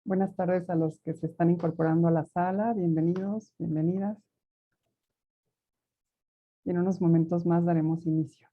Buenas tardes a los que se están incorporando a la sala. Bienvenidos, bienvenidas. Y en unos momentos más daremos inicio.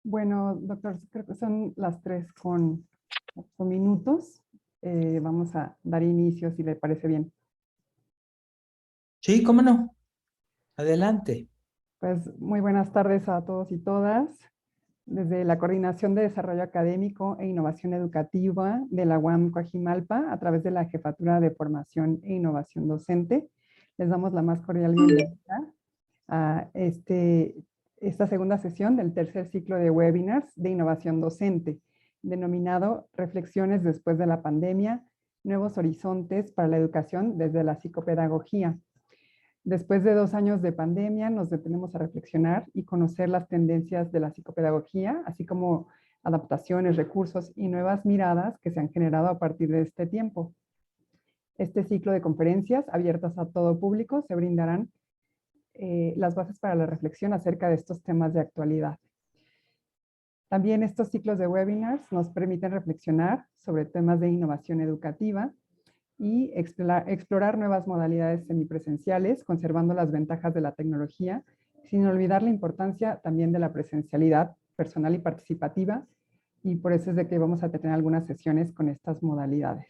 Bueno, doctor, creo que son las 3:08 minutos. Vamos a dar inicio, si le parece bien. Sí, cómo no. Adelante. Pues muy buenas tardes a todos y todas. Desde la Coordinación de Desarrollo Académico e Innovación Educativa de la UAM Coajimalpa, a través de la Jefatura de Formación e Innovación Docente, les damos la más cordial bienvenida a esta segunda sesión del tercer ciclo de webinars de innovación docente, denominado Reflexiones después de la pandemia, nuevos horizontes para la educación desde la psicopedagogía. Después de 2 años de pandemia, nos detenemos a reflexionar y conocer las tendencias de la psicopedagogía, así como adaptaciones, recursos y nuevas miradas que se han generado a partir de este tiempo. Este ciclo de conferencias abiertas a todo público se brindarán las bases para la reflexión acerca de estos temas de actualidad. También estos ciclos de webinars nos permiten reflexionar sobre temas de innovación educativa y explorar nuevas modalidades semipresenciales, conservando las ventajas de la tecnología, sin olvidar la importancia también de la presencialidad personal y participativa, y por eso es de que vamos a tener algunas sesiones con estas modalidades.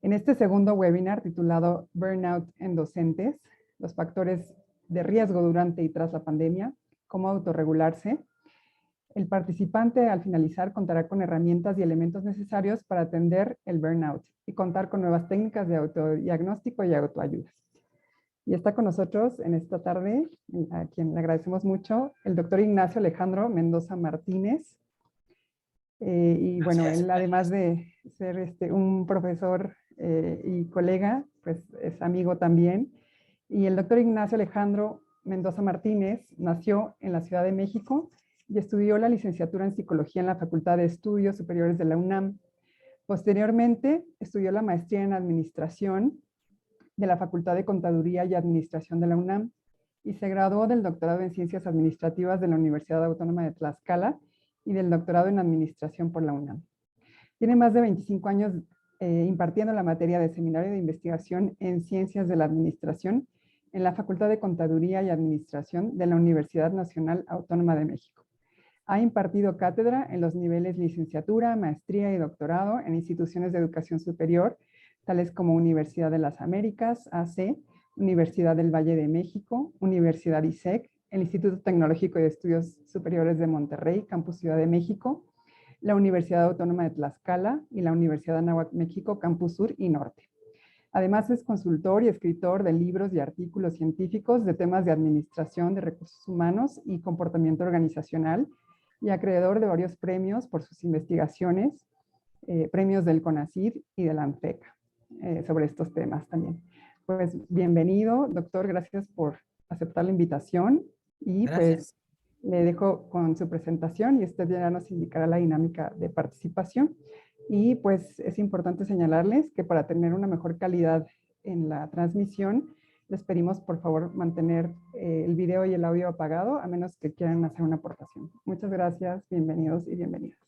En este segundo webinar, titulado Burnout en Docentes, los factores de riesgo durante y tras la pandemia, cómo autorregularse, el participante al finalizar contará con herramientas y elementos necesarios para atender el burnout y contar con nuevas técnicas de autodiagnóstico y autoayuda. Y está con nosotros en esta tarde, a quien le agradecemos mucho, el doctor Ignacio Alejandro Mendoza Martínez. Y bueno, él además de ser un profesor y colega, pues es amigo también. Y el doctor Ignacio Alejandro Mendoza Martínez nació en la Ciudad de México y estudió la licenciatura en Psicología en la Facultad de Estudios Superiores de la UNAM. Posteriormente, estudió la maestría en Administración de la Facultad de Contaduría y Administración de la UNAM y se graduó del doctorado en Ciencias Administrativas de la Universidad Autónoma de Tlaxcala y del doctorado en Administración por la UNAM. Tiene más de 25 años impartiendo la materia de Seminario de Investigación en Ciencias de la Administración en la Facultad de Contaduría y Administración de la Universidad Nacional Autónoma de México. Ha impartido cátedra en los niveles licenciatura, maestría y doctorado en instituciones de educación superior, tales como Universidad de las Américas, AC, Universidad del Valle de México, Universidad ISEC, el Instituto Tecnológico de Estudios Superiores de Monterrey, Campus Ciudad de México, la Universidad Autónoma de Tlaxcala y la Universidad de Anáhuac, México, Campus Sur y Norte. Además es consultor y escritor de libros y artículos científicos de temas de administración de recursos humanos y comportamiento organizacional, y acreedor de varios premios por sus investigaciones, premios del CONACYT y de la ANFECA, sobre estos temas también. Pues bienvenido, doctor, gracias por aceptar la invitación y Gracias. pues le dejo con su presentación y usted ya nos indicará la dinámica de participación. Y pues es importante señalarles que para tener una mejor calidad en la transmisión, les pedimos por favor mantener el video y el audio apagado, a menos que quieran hacer una aportación. Muchas gracias, bienvenidos y bienvenidas.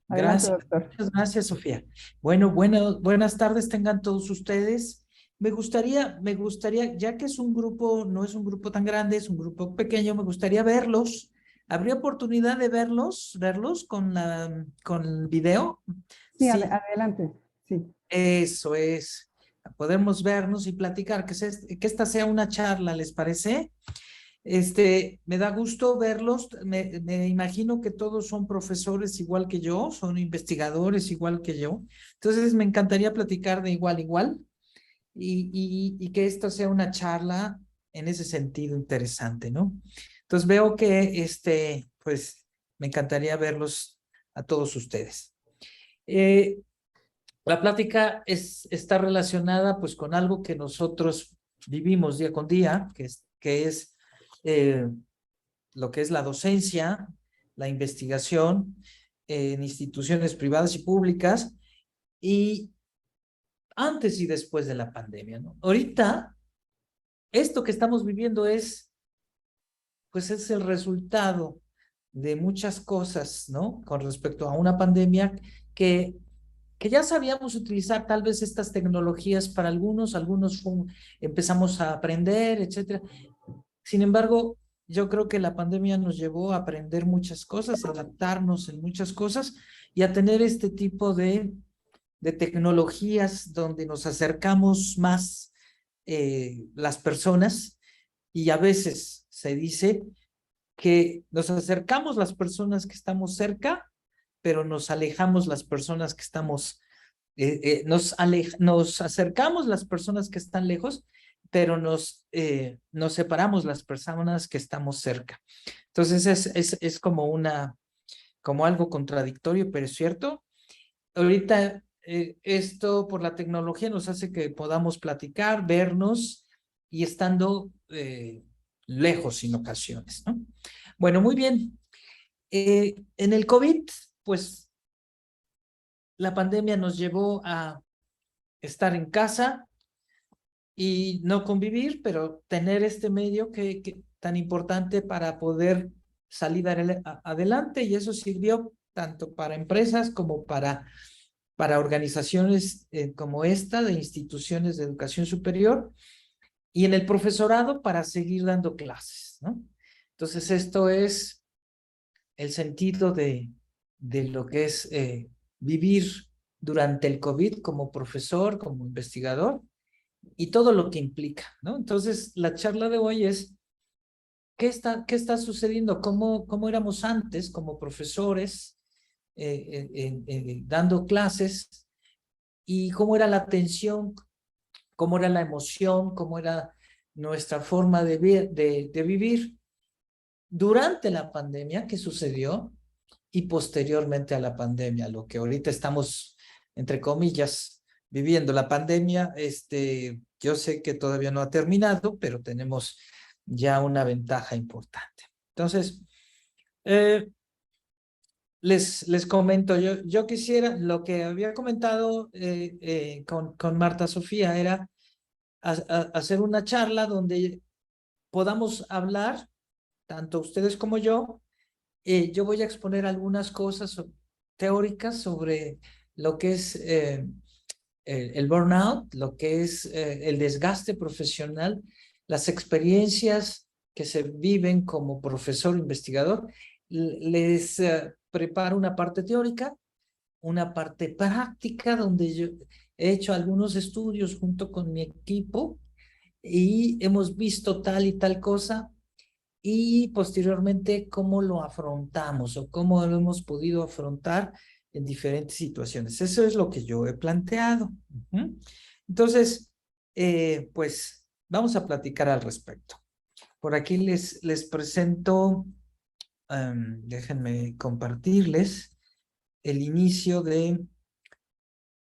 Adelante, Gracias. doctor. Muchas gracias, Sofía. Bueno, buenas tardes tengan todos ustedes. Me gustaría, ya que es un grupo, no es un grupo tan grande, es un grupo pequeño, me gustaría verlos. ¿Habría oportunidad de verlos con el video? Sí, Sí, adelante. Sí. eso es. Podemos vernos y platicar, que esta sea una charla, ¿les parece? Me da gusto verlos. Me imagino que todos son profesores igual que yo, son investigadores igual que yo. Entonces, me encantaría platicar de igual a igual y que esto sea una charla en ese sentido interesante, ¿no? Entonces, veo que, pues, me encantaría verlos a todos ustedes. La plática está relacionada, pues, con algo que nosotros vivimos día con día, que es eh, lo que es la docencia, la investigación en instituciones privadas y públicas, y antes y después de la pandemia, ¿no? Ahorita, esto que estamos viviendo pues es el resultado de muchas cosas, ¿no? Con respecto a una pandemia que, que ya sabíamos utilizar tal vez estas tecnologías para algunos empezamos a aprender, etcétera. Sin embargo, yo creo que la pandemia nos llevó a aprender muchas cosas, a adaptarnos en muchas cosas y a tener este tipo de tecnologías donde nos acercamos más las personas, y a veces se dice que nos acercamos las personas que estamos cerca, pero nos alejamos las personas que estamos, nos acercamos las personas que están lejos, pero nos separamos las personas que estamos cerca. Entonces es como algo contradictorio, pero es cierto. Ahorita esto por la tecnología nos hace que podamos platicar, vernos y estando lejos en ocasiones, ¿no? Bueno, muy bien. En el COVID, pues la pandemia nos llevó a estar en casa y no convivir, pero tener este medio que tan importante para poder salir adelante, y eso sirvió tanto para empresas como para organizaciones como esta, de instituciones de educación superior, y en el profesorado para seguir dando clases, ¿no? Entonces, esto es el sentido de lo que es vivir durante el COVID como profesor, como investigador, y todo lo que implica, ¿no? Entonces, la charla de hoy es, ¿qué está sucediendo? ¿Cómo éramos antes como profesores dando clases? ¿Y cómo era la atención? ¿Cómo era la emoción? ¿Cómo era nuestra forma de vivir durante la pandemia que sucedió y posteriormente a la pandemia, lo que ahorita estamos, entre comillas, viviendo? La pandemia, yo sé que todavía no ha terminado, pero tenemos ya una ventaja importante. Entonces, eh, les comento, yo quisiera, lo que había comentado con Marta Sofía era hacer una charla donde podamos hablar, tanto ustedes como yo. Yo voy a exponer algunas cosas teóricas sobre lo que es el burnout, lo que es el desgaste profesional, las experiencias que se viven como profesor investigador. Les preparo una parte teórica, una parte práctica, donde yo he hecho algunos estudios junto con mi equipo y hemos visto tal y tal cosa, y posteriormente cómo lo afrontamos o cómo lo hemos podido afrontar en diferentes situaciones. Eso es lo que yo he planteado. Entonces, pues vamos a platicar al respecto. Por aquí les presento, déjenme compartirles el inicio de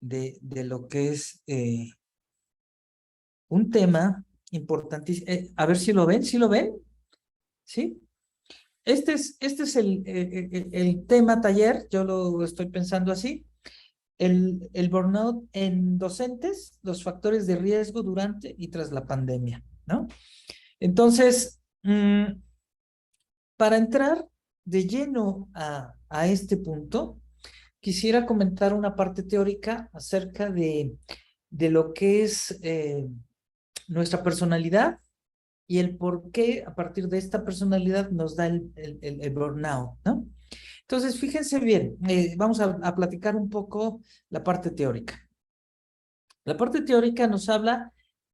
lo que es un tema importantísimo. A ver si lo ven, ¿sí lo ven? ¿Sí? Este es el tema taller, yo lo estoy pensando así: el burnout en docentes, los factores de riesgo durante y tras la pandemia, ¿no? Entonces, para entrar de lleno a este punto, quisiera comentar una parte teórica acerca de lo que es nuestra personalidad y el por qué a partir de esta personalidad nos da el burnout, ¿no? Entonces, fíjense bien, vamos a platicar un poco la parte teórica. La parte teórica nos habla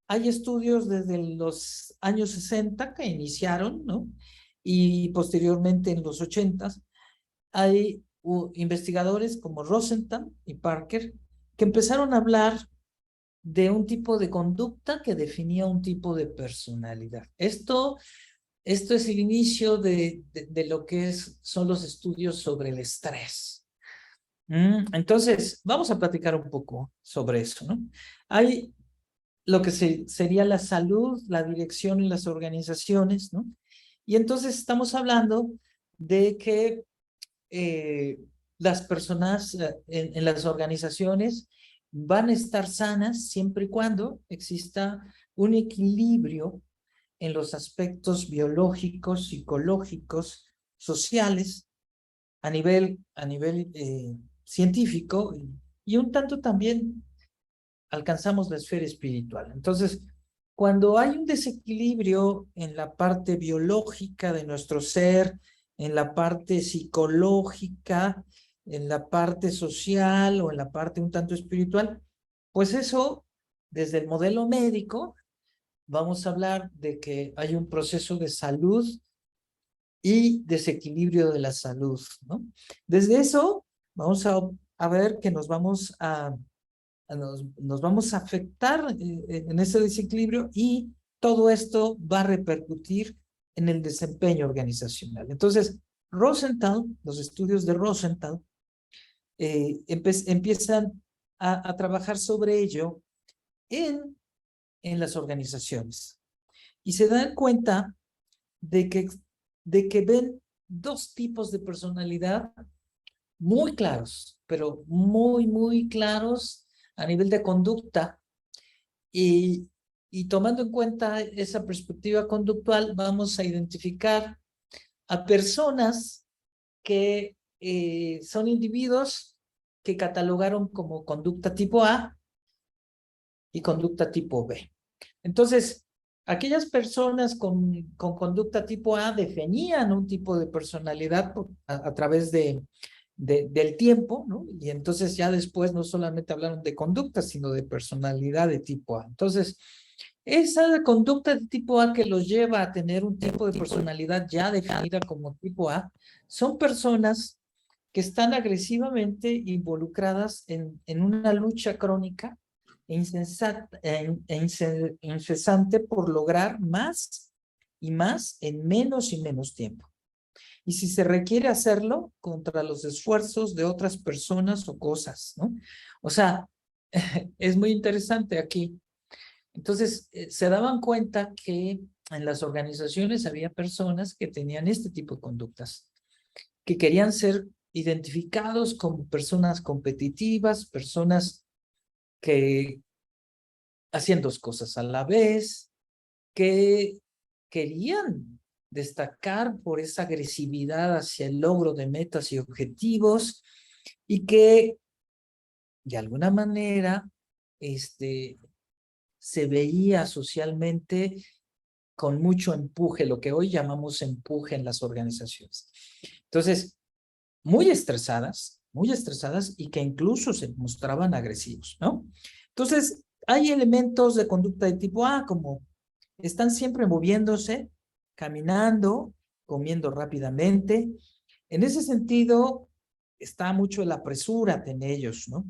hay estudios desde los años 60 que iniciaron, ¿no? Y posteriormente en los 80 hay investigadores como Rosenthal y Parker que empezaron a hablar de un tipo de conducta que definía un tipo de personalidad. Esto es el inicio de lo que son los estudios sobre el estrés. Entonces, vamos a platicar un poco sobre eso, ¿no? Hay lo que sería la salud, la dirección en las organizaciones, ¿no? Y entonces estamos hablando de que las personas en las organizaciones van a estar sanas siempre y cuando exista un equilibrio en los aspectos biológicos, psicológicos, sociales, a nivel científico y un tanto también alcanzamos la esfera espiritual. Entonces, cuando hay un desequilibrio en la parte biológica de nuestro ser, en la parte psicológica, en la parte social o en la parte un tanto espiritual, pues eso, desde el modelo médico, vamos a hablar de que hay un proceso de salud y desequilibrio de la salud, ¿no? Desde eso, vamos a ver que nos vamos a afectar en ese desequilibrio y todo esto va a repercutir en el desempeño organizacional. Entonces, Rosenthal, los estudios de Rosenthal, empiezan a trabajar sobre ello en las organizaciones y se dan cuenta de que ven dos tipos de personalidad muy claros, pero muy, muy claros a nivel de conducta. Y tomando en cuenta esa perspectiva conductual, vamos a identificar a personas que son individuos que catalogaron como conducta tipo A y conducta tipo B. Entonces, aquellas personas con conducta tipo A definían un tipo de personalidad a través del tiempo, ¿no? Y entonces ya después no solamente hablaron de conducta, sino de personalidad de tipo A. Entonces, esa conducta de tipo A que los lleva a tener un tipo de personalidad ya definida como tipo A, son personas que están agresivamente involucradas en una lucha crónica incesante por lograr más y más en menos y menos tiempo. Y si se requiere hacerlo contra los esfuerzos de otras personas o cosas, ¿no? O sea, es muy interesante aquí. Entonces, se daban cuenta que en las organizaciones había personas que tenían este tipo de conductas, que querían ser identificados como personas competitivas, personas que hacían dos cosas a la vez, que querían destacar por esa agresividad hacia el logro de metas y objetivos y que de alguna manera se veía socialmente con mucho empuje, lo que hoy llamamos empuje en las organizaciones. Entonces, muy estresadas y que incluso se mostraban agresivos, ¿no? Entonces, hay elementos de conducta de tipo A, como están siempre moviéndose, caminando, comiendo rápidamente. En ese sentido, está mucho el apresúrate en ellos, ¿no?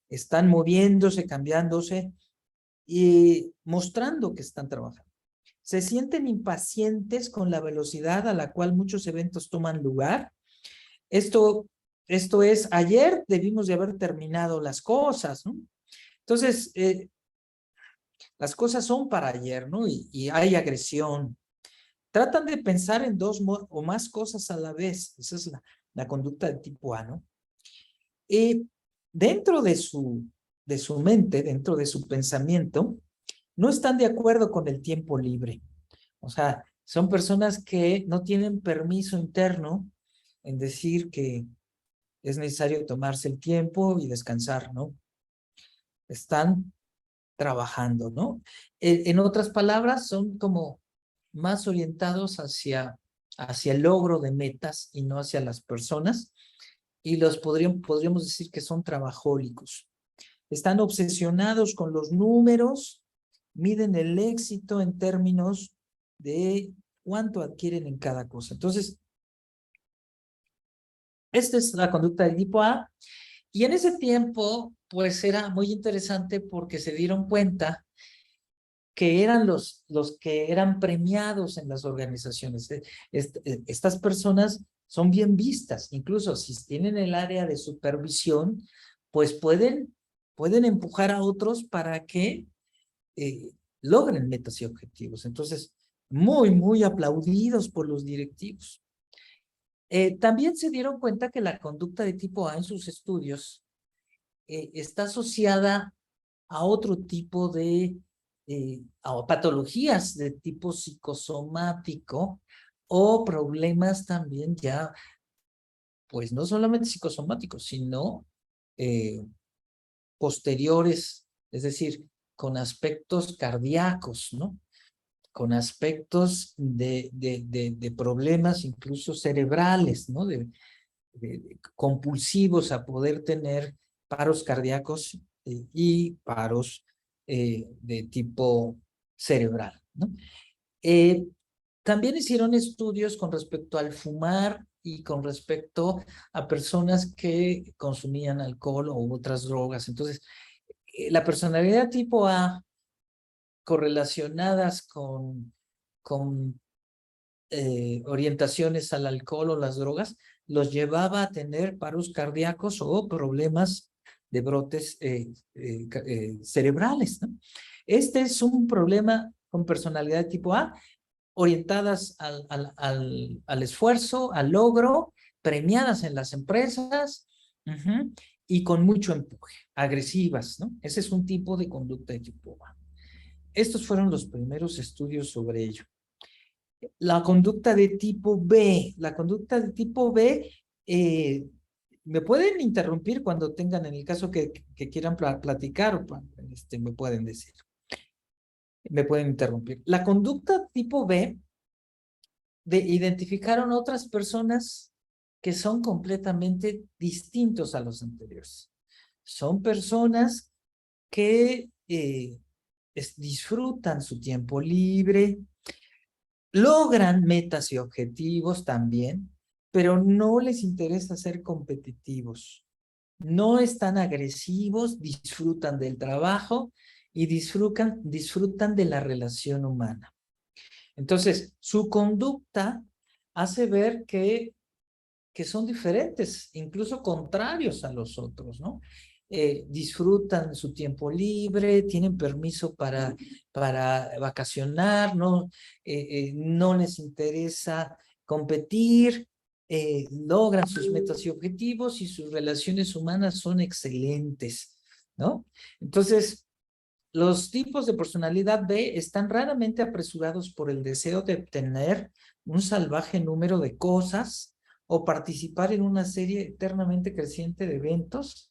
Están moviéndose, cambiándose y mostrando que están trabajando. Se sienten impacientes con la velocidad a la cual muchos eventos toman lugar. Esto es, ayer debimos de haber terminado las cosas, ¿no? Entonces, las cosas son para ayer, ¿no? Y hay agresión. Tratan de pensar en dos o más cosas a la vez. Esa es la conducta de tipo A, ¿no? Y dentro de su mente, dentro de su pensamiento, no están de acuerdo con el tiempo libre. O sea, son personas que no tienen permiso interno en decir que es necesario tomarse el tiempo y descansar, ¿no? Están trabajando, ¿no? En otras palabras, son como más orientados hacia el logro de metas y no hacia las personas, y podríamos decir que son trabajólicos. Están obsesionados con los números miden el éxito en términos de cuánto adquieren en cada cosa. Entonces, esta es la conducta de tipo A. Y en ese tiempo, pues era muy interesante porque se dieron cuenta que eran los que eran premiados en las organizaciones. Estas personas son bien vistas, incluso si tienen el área de supervisión, pues pueden empujar a otros para que logren metas y objetivos. Entonces, muy aplaudidos por los directivos. También se dieron cuenta que la conducta de tipo A en sus estudios está asociada a otro tipo de a patologías de tipo psicosomático o problemas también ya, pues no solamente psicosomáticos, sino posteriores, es decir, con aspectos cardíacos, ¿no? Con aspectos de problemas incluso cerebrales, ¿no? Compulsivos a poder tener paros cardíacos y paros de tipo cerebral, ¿no? También hicieron estudios con respecto al fumar y con respecto a personas que consumían alcohol o otras drogas. Entonces, la personalidad tipo A correlacionadas con orientaciones al alcohol o las drogas, los llevaba a tener paros cardíacos o problemas de brotes cerebrales, ¿no? Este es un problema con personalidad tipo A, orientadas al esfuerzo, al logro, premiadas en las empresas, y con mucho empuje, agresivas, ¿no? Ese es un tipo de conducta de tipo A. Estos fueron los primeros estudios sobre ello. La conducta de tipo B. La conducta de tipo B, me pueden interrumpir cuando tengan, en el caso que quieran platicar, o me pueden decir. Me pueden interrumpir. La conducta tipo B, identificaron otras personas que son completamente distintos a los anteriores. Son personas que disfrutan su tiempo libre, logran metas y objetivos también, pero no les interesa ser competitivos. No están agresivos, disfrutan del trabajo y disfrutan de la relación humana. Entonces, su conducta hace ver que son diferentes, incluso contrarios a los otros, ¿no? Disfrutan su tiempo libre, tienen permiso para vacacionar, no, no les interesa competir, logran sus metas y objetivos y sus relaciones humanas son excelentes, ¿no? Entonces, los tipos de personalidad B están raramente apresurados por el deseo de obtener un salvaje número de cosas o participar en una serie eternamente creciente de eventos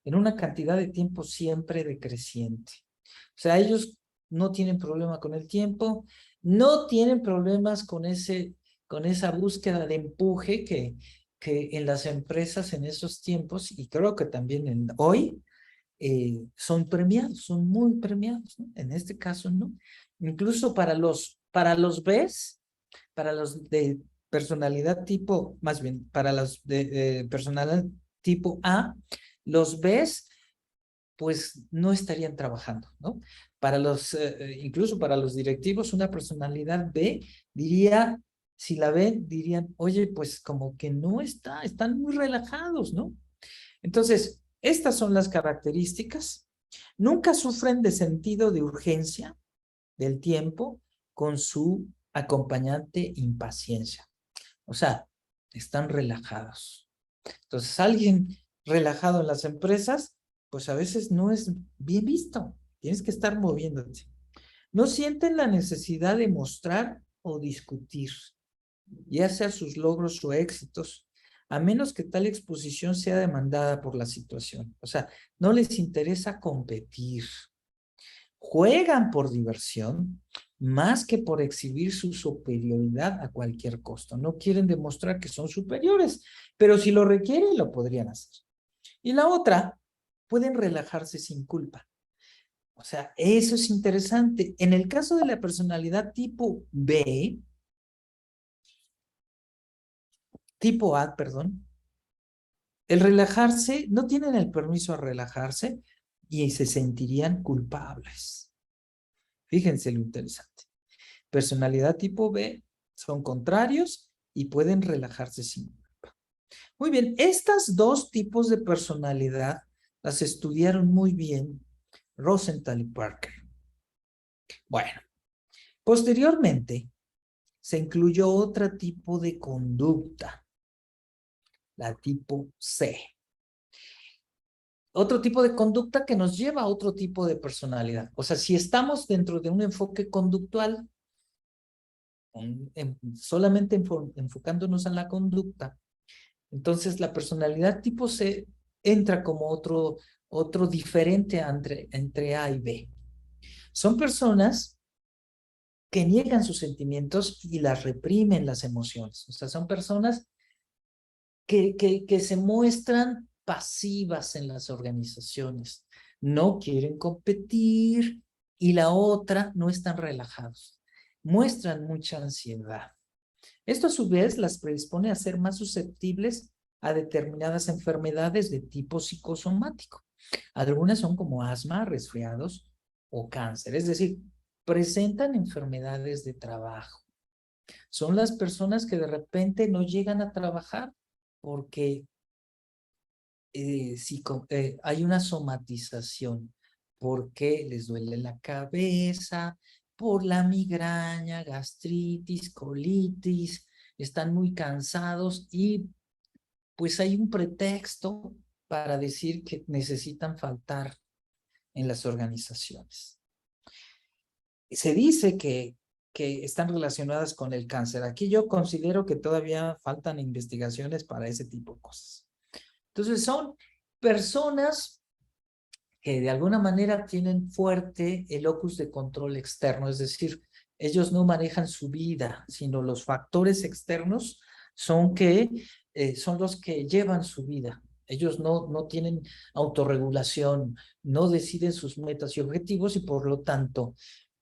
en una cantidad de tiempo siempre decreciente. O sea, ellos no tienen problema con el tiempo, no tienen problemas con esa búsqueda de empuje que en las empresas en esos tiempos, y creo que también hoy, son premiados, son muy premiados, ¿no? En este caso, ¿no? Incluso para los Bs, para los de personalidad tipo, más bien, para los de personalidad tipo A, los Bs, pues no estarían trabajando, ¿no? Para incluso para los directivos, una personalidad B diría, si la ven, dirían, oye, pues como que no están muy relajados, ¿no? Entonces, estas son las características. Nunca sufren de sentido de urgencia del tiempo con su acompañante impaciencia. O sea, están relajados. Entonces, alguien relajado en las empresas, pues a veces no es bien visto. Tienes que estar moviéndote. No sienten la necesidad de mostrar o discutir, ya sea sus logros o éxitos, a menos que tal exposición sea demandada por la situación. O sea, no les interesa competir. Juegan por diversión más que por exhibir su superioridad a cualquier costo. No quieren demostrar que son superiores, pero si lo requieren, lo podrían hacer. Y la otra, pueden relajarse sin culpa. O sea, eso es interesante. En el caso de la personalidad tipo B, tipo A, perdón, el relajarse, no tienen el permiso a relajarse y se sentirían culpables. Fíjense lo interesante. Personalidad tipo B son contrarios y pueden relajarse sin culpa. Muy bien, estas dos tipos de personalidad las estudiaron muy bien Rosenthal y Parker. Bueno, posteriormente se incluyó otro tipo de conducta, la tipo C. Otro tipo de conducta que nos lleva a otro tipo de personalidad. O sea, si estamos dentro de un enfoque conductual, solamente enfocándonos en la conducta, entonces la personalidad tipo C entra como otro diferente entre A y B. Son personas que niegan sus sentimientos y las reprimen las emociones. O sea, son personas que se muestran pasivas en las organizaciones. No quieren competir y la otra no están relajados. Muestran mucha ansiedad. Esto a su vez las predispone a ser más susceptibles a determinadas enfermedades de tipo psicosomático. Algunas son como asma, resfriados o cáncer, es decir, presentan enfermedades de trabajo. Son las personas que de repente no llegan a trabajar porque hay una somatización, porque les duele la cabeza, por la migraña, gastritis, colitis, están muy cansados y pues hay un pretexto para decir que necesitan faltar en las organizaciones. Se dice que están relacionadas con el cáncer. Aquí yo considero que todavía faltan investigaciones para ese tipo de cosas. Entonces son personas que de alguna manera tienen fuerte el locus de control externo, es decir, ellos no manejan su vida, sino los factores externos son los que llevan su vida. Ellos no tienen autorregulación, no deciden sus metas y objetivos y por lo tanto,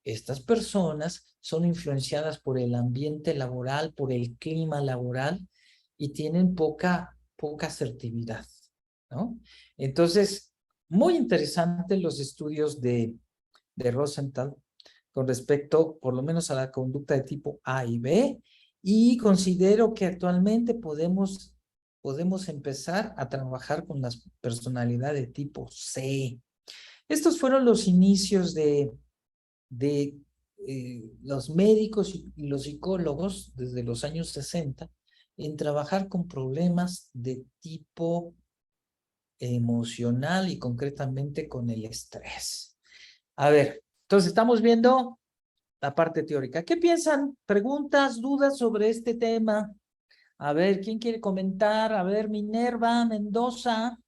estas personas son influenciadas por el ambiente laboral, por el clima laboral y tienen poca asertividad, ¿no? Entonces, muy interesantes los estudios de Rosenthal con respecto, por lo menos, a la conducta de tipo A y B, y considero que actualmente podemos empezar a trabajar con las personalidades de tipo C. Estos fueron los inicios de los médicos y los psicólogos desde los años 60 en trabajar con problemas de tipo emocional y concretamente con el estrés. A ver, entonces estamos viendo la parte teórica. ¿Qué piensan? ¿Preguntas, dudas sobre este tema? A ver, ¿quién quiere comentar? A ver, Minerva, Mendoza,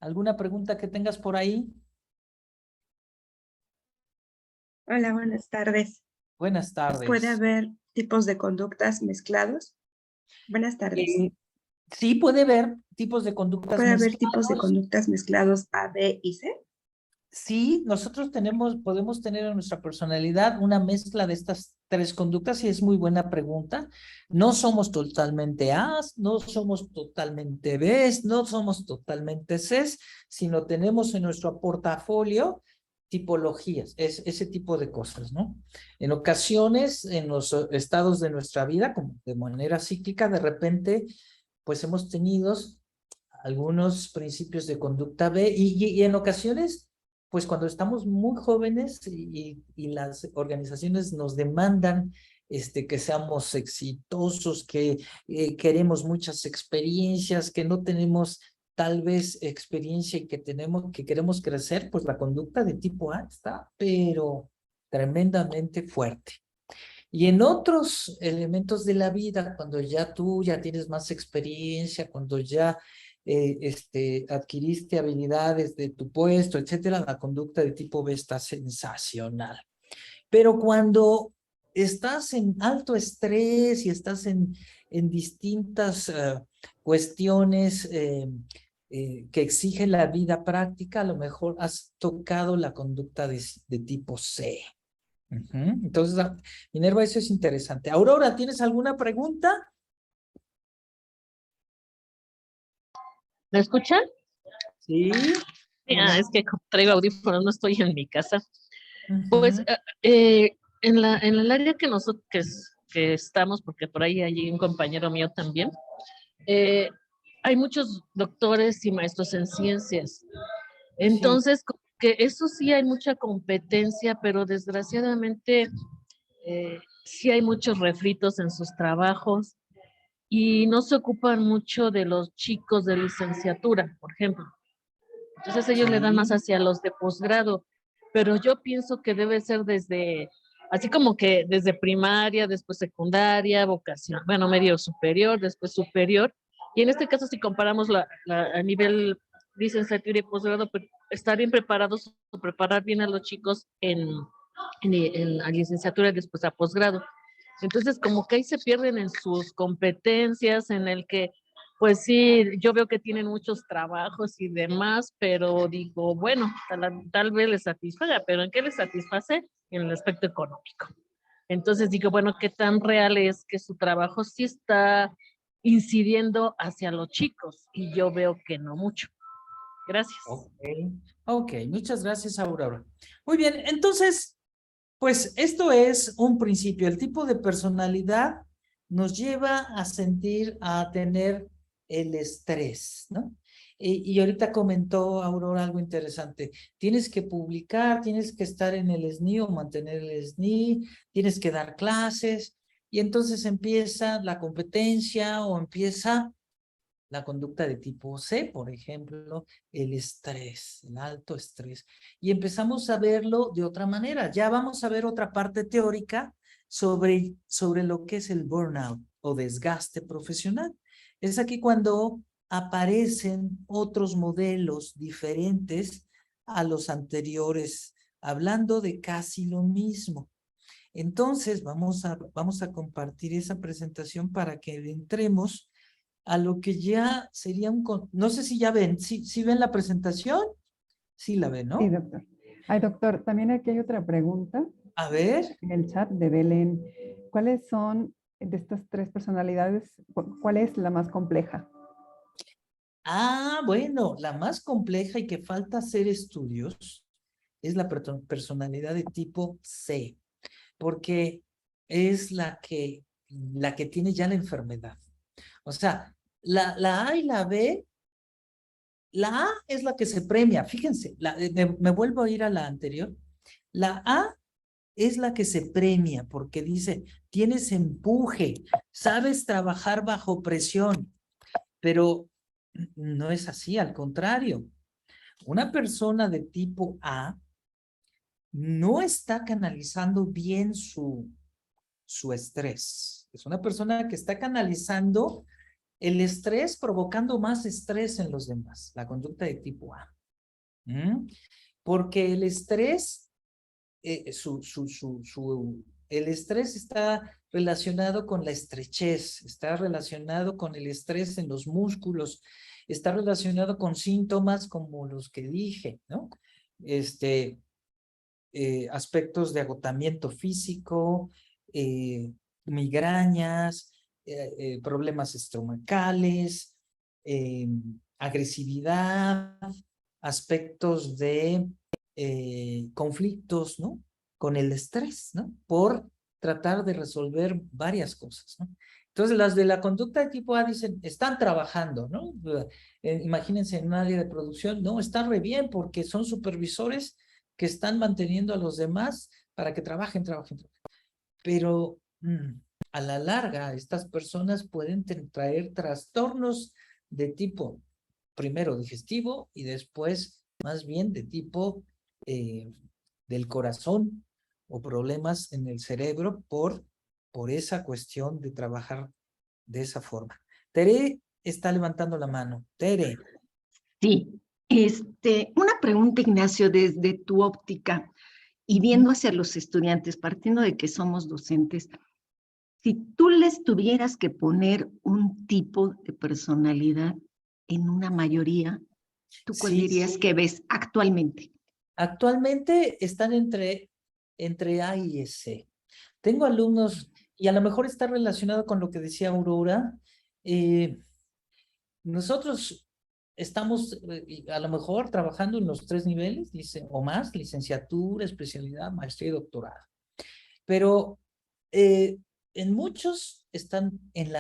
¿alguna pregunta que tengas por ahí? Hola, buenas tardes. Buenas tardes. ¿Puede haber tipos de conductas mezclados? Buenas tardes. Sí, puede haber tipos de conductas ¿Puede haber mezclados. tipos de conductas mezclados A, B y C? Sí, nosotros podemos tener en nuestra personalidad una mezcla de estas tres conductas y es muy buena pregunta. No somos totalmente A's, no somos totalmente B's, no somos totalmente C's, sino tenemos en nuestro portafolio tipologías, ese tipo de cosas, ¿no? En ocasiones, en los estados de nuestra vida, como de manera cíclica, de repente, pues hemos tenido algunos principios de conducta B y en ocasiones pues cuando estamos muy jóvenes y las organizaciones nos demandan que seamos exitosos, que queremos muchas experiencias, que no tenemos tal vez experiencia y que queremos crecer, pues la conducta de tipo A está, pero tremendamente fuerte. Y en otros elementos de la vida, cuando ya tú ya tienes más experiencia, cuando ya adquiriste habilidades de tu puesto, etcétera, la conducta de tipo B está sensacional. Pero cuando estás en alto estrés y estás en distintas cuestiones que exige la vida práctica, a lo mejor has tocado la conducta de tipo C. Entonces, Minerva, eso es interesante. Aurora, ¿tienes alguna pregunta? ¿Me escuchan? Sí. Es que como traigo audífonos, no estoy en mi casa. Pues Ujú. en el área que nosotros que estamos, porque por ahí hay un compañero mío también, hay muchos doctores y maestros en ciencias. Entonces, como que eso sí hay mucha competencia, pero desgraciadamente sí hay muchos refritos en sus trabajos y no se ocupan mucho de los chicos de licenciatura, por ejemplo. Entonces ellos le dan más Sí. hacia los de posgrado, pero yo pienso que debe ser desde, así como que desde primaria, después secundaria, vocación, bueno, medio superior, después superior, y en este caso si comparamos a nivel licenciatura y posgrado, pues, estar bien preparados o preparar bien a los chicos en la licenciatura y después a posgrado. Entonces, como que ahí se pierden en sus competencias, en el que, pues sí, yo veo que tienen muchos trabajos y demás, pero digo, bueno, tal vez les satisfaga, pero ¿en qué les satisface? En el aspecto económico. Entonces digo, bueno, ¿qué tan real es que su trabajo sí está incidiendo hacia los chicos? Y yo veo que no mucho. Gracias. Ok, muchas gracias, Aurora. Muy bien, entonces, pues esto es un principio. El tipo de personalidad nos lleva a sentir, a tener el estrés, ¿no? Y ahorita comentó Aurora algo interesante. Tienes que publicar, tienes que estar en el SNI o mantener el SNI, tienes que dar clases, y entonces empieza la competencia o empieza la conducta de tipo C, por ejemplo, el estrés, el alto estrés. Y empezamos a verlo de otra manera. Ya vamos a ver otra parte teórica sobre lo que es el burnout o desgaste profesional. Es aquí cuando aparecen otros modelos diferentes a los anteriores, hablando de casi lo mismo. Entonces, vamos a compartir esa presentación para que entremos a lo que ya sería no sé si ya ven, ¿sí ven la presentación? Sí la ven, Sí, ¿no? doctor. Ay, doctor, también aquí hay otra pregunta A ver. en el chat de Belén. ¿Cuáles son de estas tres personalidades, cuál es la más compleja? Bueno, la más compleja y que falta hacer estudios es la personalidad de tipo C, porque es la que tiene ya la enfermedad. O sea, la A y la B, la A es la que se premia, fíjense, me vuelvo a ir a la anterior. La A es la que se premia porque dice, tienes empuje, sabes trabajar bajo presión, pero no es así, al contrario. Una persona de tipo A no está canalizando bien su estrés. Es una persona que está canalizando el estrés provocando más estrés en los demás, la conducta de tipo A. Porque el estrés el estrés está relacionado con la estrechez, está relacionado con el estrés en los músculos, está relacionado con síntomas como los que dije, ¿no? Aspectos de agotamiento físico, migrañas, problemas estomacales, agresividad, aspectos de conflictos, ¿no? Con el estrés, ¿no? Por tratar de resolver varias cosas, ¿no? Entonces, las de la conducta de tipo A dicen, están trabajando, ¿no? Imagínense en un área de producción, no, está re bien porque son supervisores que están manteniendo a los demás para que trabajen. Pero a la larga, estas personas pueden traer trastornos de tipo, primero digestivo y después más bien de tipo del corazón o problemas en el cerebro por esa cuestión de trabajar de esa forma. Tere está levantando la mano. Tere. Sí, una pregunta, Ignacio, desde tu óptica y viendo hacia los estudiantes, partiendo de que somos docentes, si tú les tuvieras que poner un tipo de personalidad, en una mayoría? ¿Tú cuál Sí, dirías que ves actualmente? actualmente están entre A y C. Tengo alumnos, y a lo mejor está relacionado con lo que decía Aurora. Nosotros estamos a lo mejor trabajando en los 3 niveles o más: licenciatura, especialidad, maestría y doctorado. Pero en muchos están en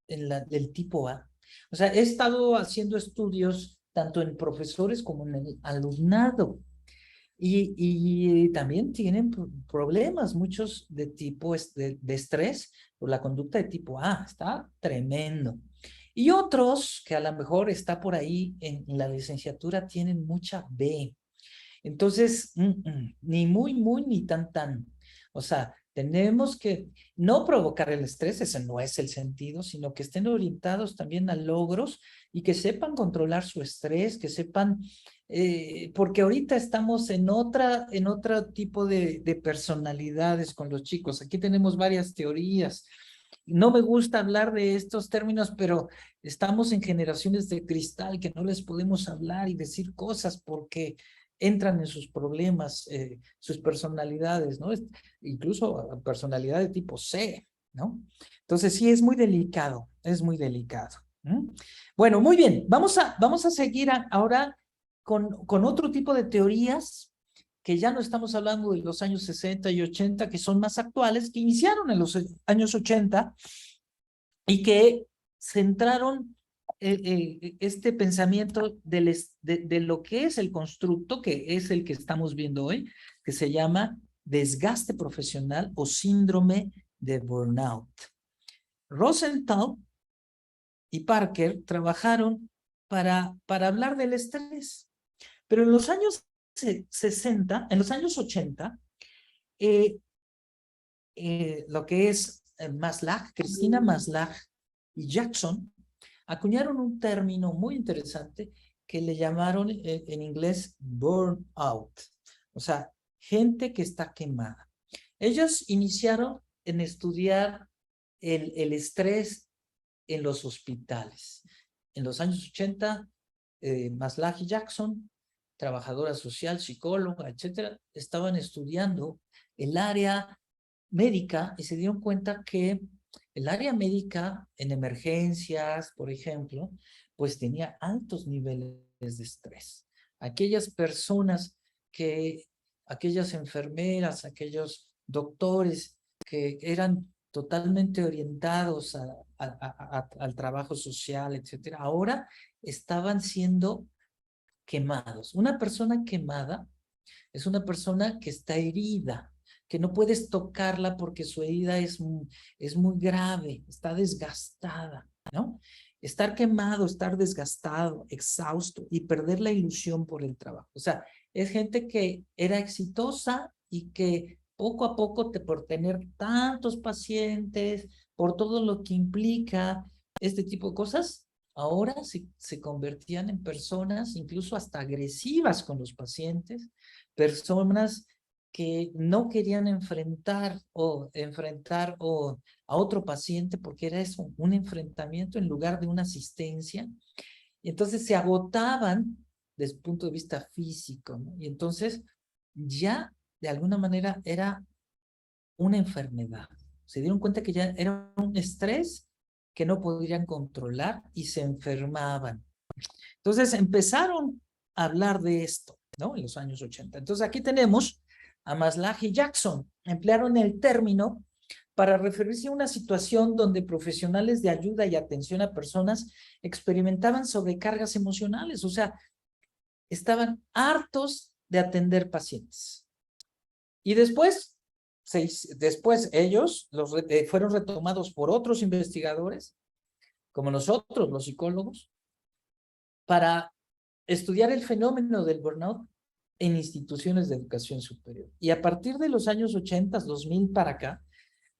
del tipo A. O sea, he estado haciendo estudios tanto en profesores como en el alumnado. Y también tienen problemas, muchos de tipo de estrés por la conducta de tipo A. Está tremendo. Y otros que a lo mejor está por ahí en la licenciatura tienen mucha B. Entonces, ni muy, ni tan. O sea, tenemos que no provocar el estrés, ese no es el sentido, sino que estén orientados también a logros y que sepan controlar su estrés, que sepan, porque ahorita estamos en otro tipo de personalidades con los chicos. Aquí tenemos varias teorías. No me gusta hablar de estos términos, pero estamos en generaciones de cristal que no les podemos hablar y decir cosas porque entran en sus problemas, sus personalidades, ¿no? Incluso personalidad de tipo C, ¿no? Entonces sí, es muy delicado, es muy delicado. Bueno, muy bien, vamos a seguir ahora con otro tipo de teorías que ya no estamos hablando de los años 60 y 80, que son más actuales, que iniciaron en los años 80 y que centraron este pensamiento de lo que es el constructo, que es el que estamos viendo hoy, que se llama desgaste profesional o síndrome de burnout. Rosenthal y Parker trabajaron para hablar del estrés, pero en los años 60, en los años 80, lo que es Maslach, Cristina Maslach y Jackson acuñaron un término muy interesante que le llamaron en inglés burnout, o sea, gente que está quemada. Ellos iniciaron en estudiar el estrés en los hospitales. En los años 80, Maslach y Jackson, trabajadora social, psicóloga, etcétera, estaban estudiando el área médica y se dieron cuenta que el área médica en emergencias, por ejemplo, pues tenía altos niveles de estrés. Aquellas personas aquellas enfermeras, aquellos doctores que eran totalmente orientados al trabajo social, etcétera, ahora estaban siendo quemados. Una persona quemada es una persona que está herida, que no puedes tocarla porque su herida es muy grave, está desgastada, ¿no? Estar quemado, estar desgastado, exhausto y perder la ilusión por el trabajo. O sea, es gente que era exitosa y que poco a poco, por tener tantos pacientes, por todo lo que implica este tipo de cosas, ahora se convertían en personas incluso hasta agresivas con los pacientes, personas que no querían enfrentar a otro paciente porque era eso, un enfrentamiento en lugar de una asistencia. Y entonces se agotaban desde el punto de vista físico, ¿no? Y entonces ya de alguna manera era una enfermedad. Se dieron cuenta que ya era un estrés que no podían controlar y se enfermaban. Entonces empezaron a hablar de esto, ¿no? En los años 80. Entonces aquí tenemos a Maslach y Jackson. Emplearon el término para referirse a una situación donde profesionales de ayuda y atención a personas experimentaban sobrecargas emocionales, o sea, estaban hartos de atender pacientes. Y después ellos fueron retomados por otros investigadores, como nosotros, los psicólogos, para estudiar el fenómeno del burnout en instituciones de educación superior. Y a partir de los años 80, 2000 para acá,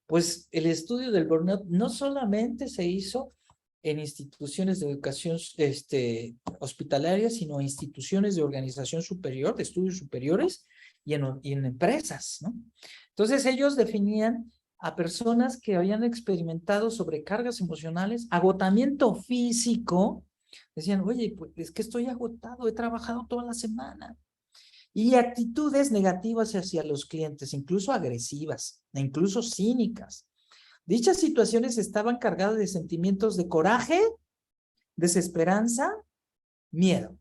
pues el estudio del burnout no solamente se hizo en instituciones de educación hospitalaria, sino en instituciones de organización superior, de estudios superiores y en empresas, ¿no? Entonces ellos definían a personas que habían experimentado sobrecargas emocionales, agotamiento físico Decían, oye, pues es que estoy agotado, he trabajado toda la semana. Y actitudes negativas hacia los clientes, incluso agresivas, e incluso cínicas. Dichas situaciones estaban cargadas de sentimientos de coraje, desesperanza, miedo.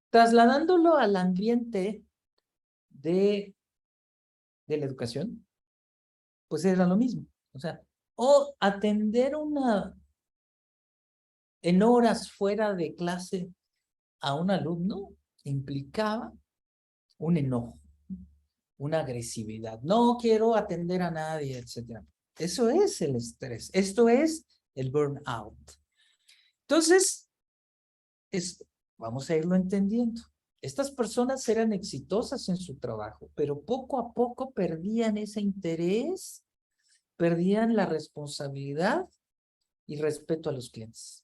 Trasladándolo al ambiente de la educación, pues era lo mismo. O sea, o atender en horas fuera de clase a un alumno implicaba un enojo, una agresividad. No quiero atender a nadie, etc. Eso es el estrés. Esto es el burnout. Entonces, vamos a irlo entendiendo. Estas personas eran exitosas en su trabajo, pero poco a poco perdían ese interés, perdían la responsabilidad y respeto a los clientes,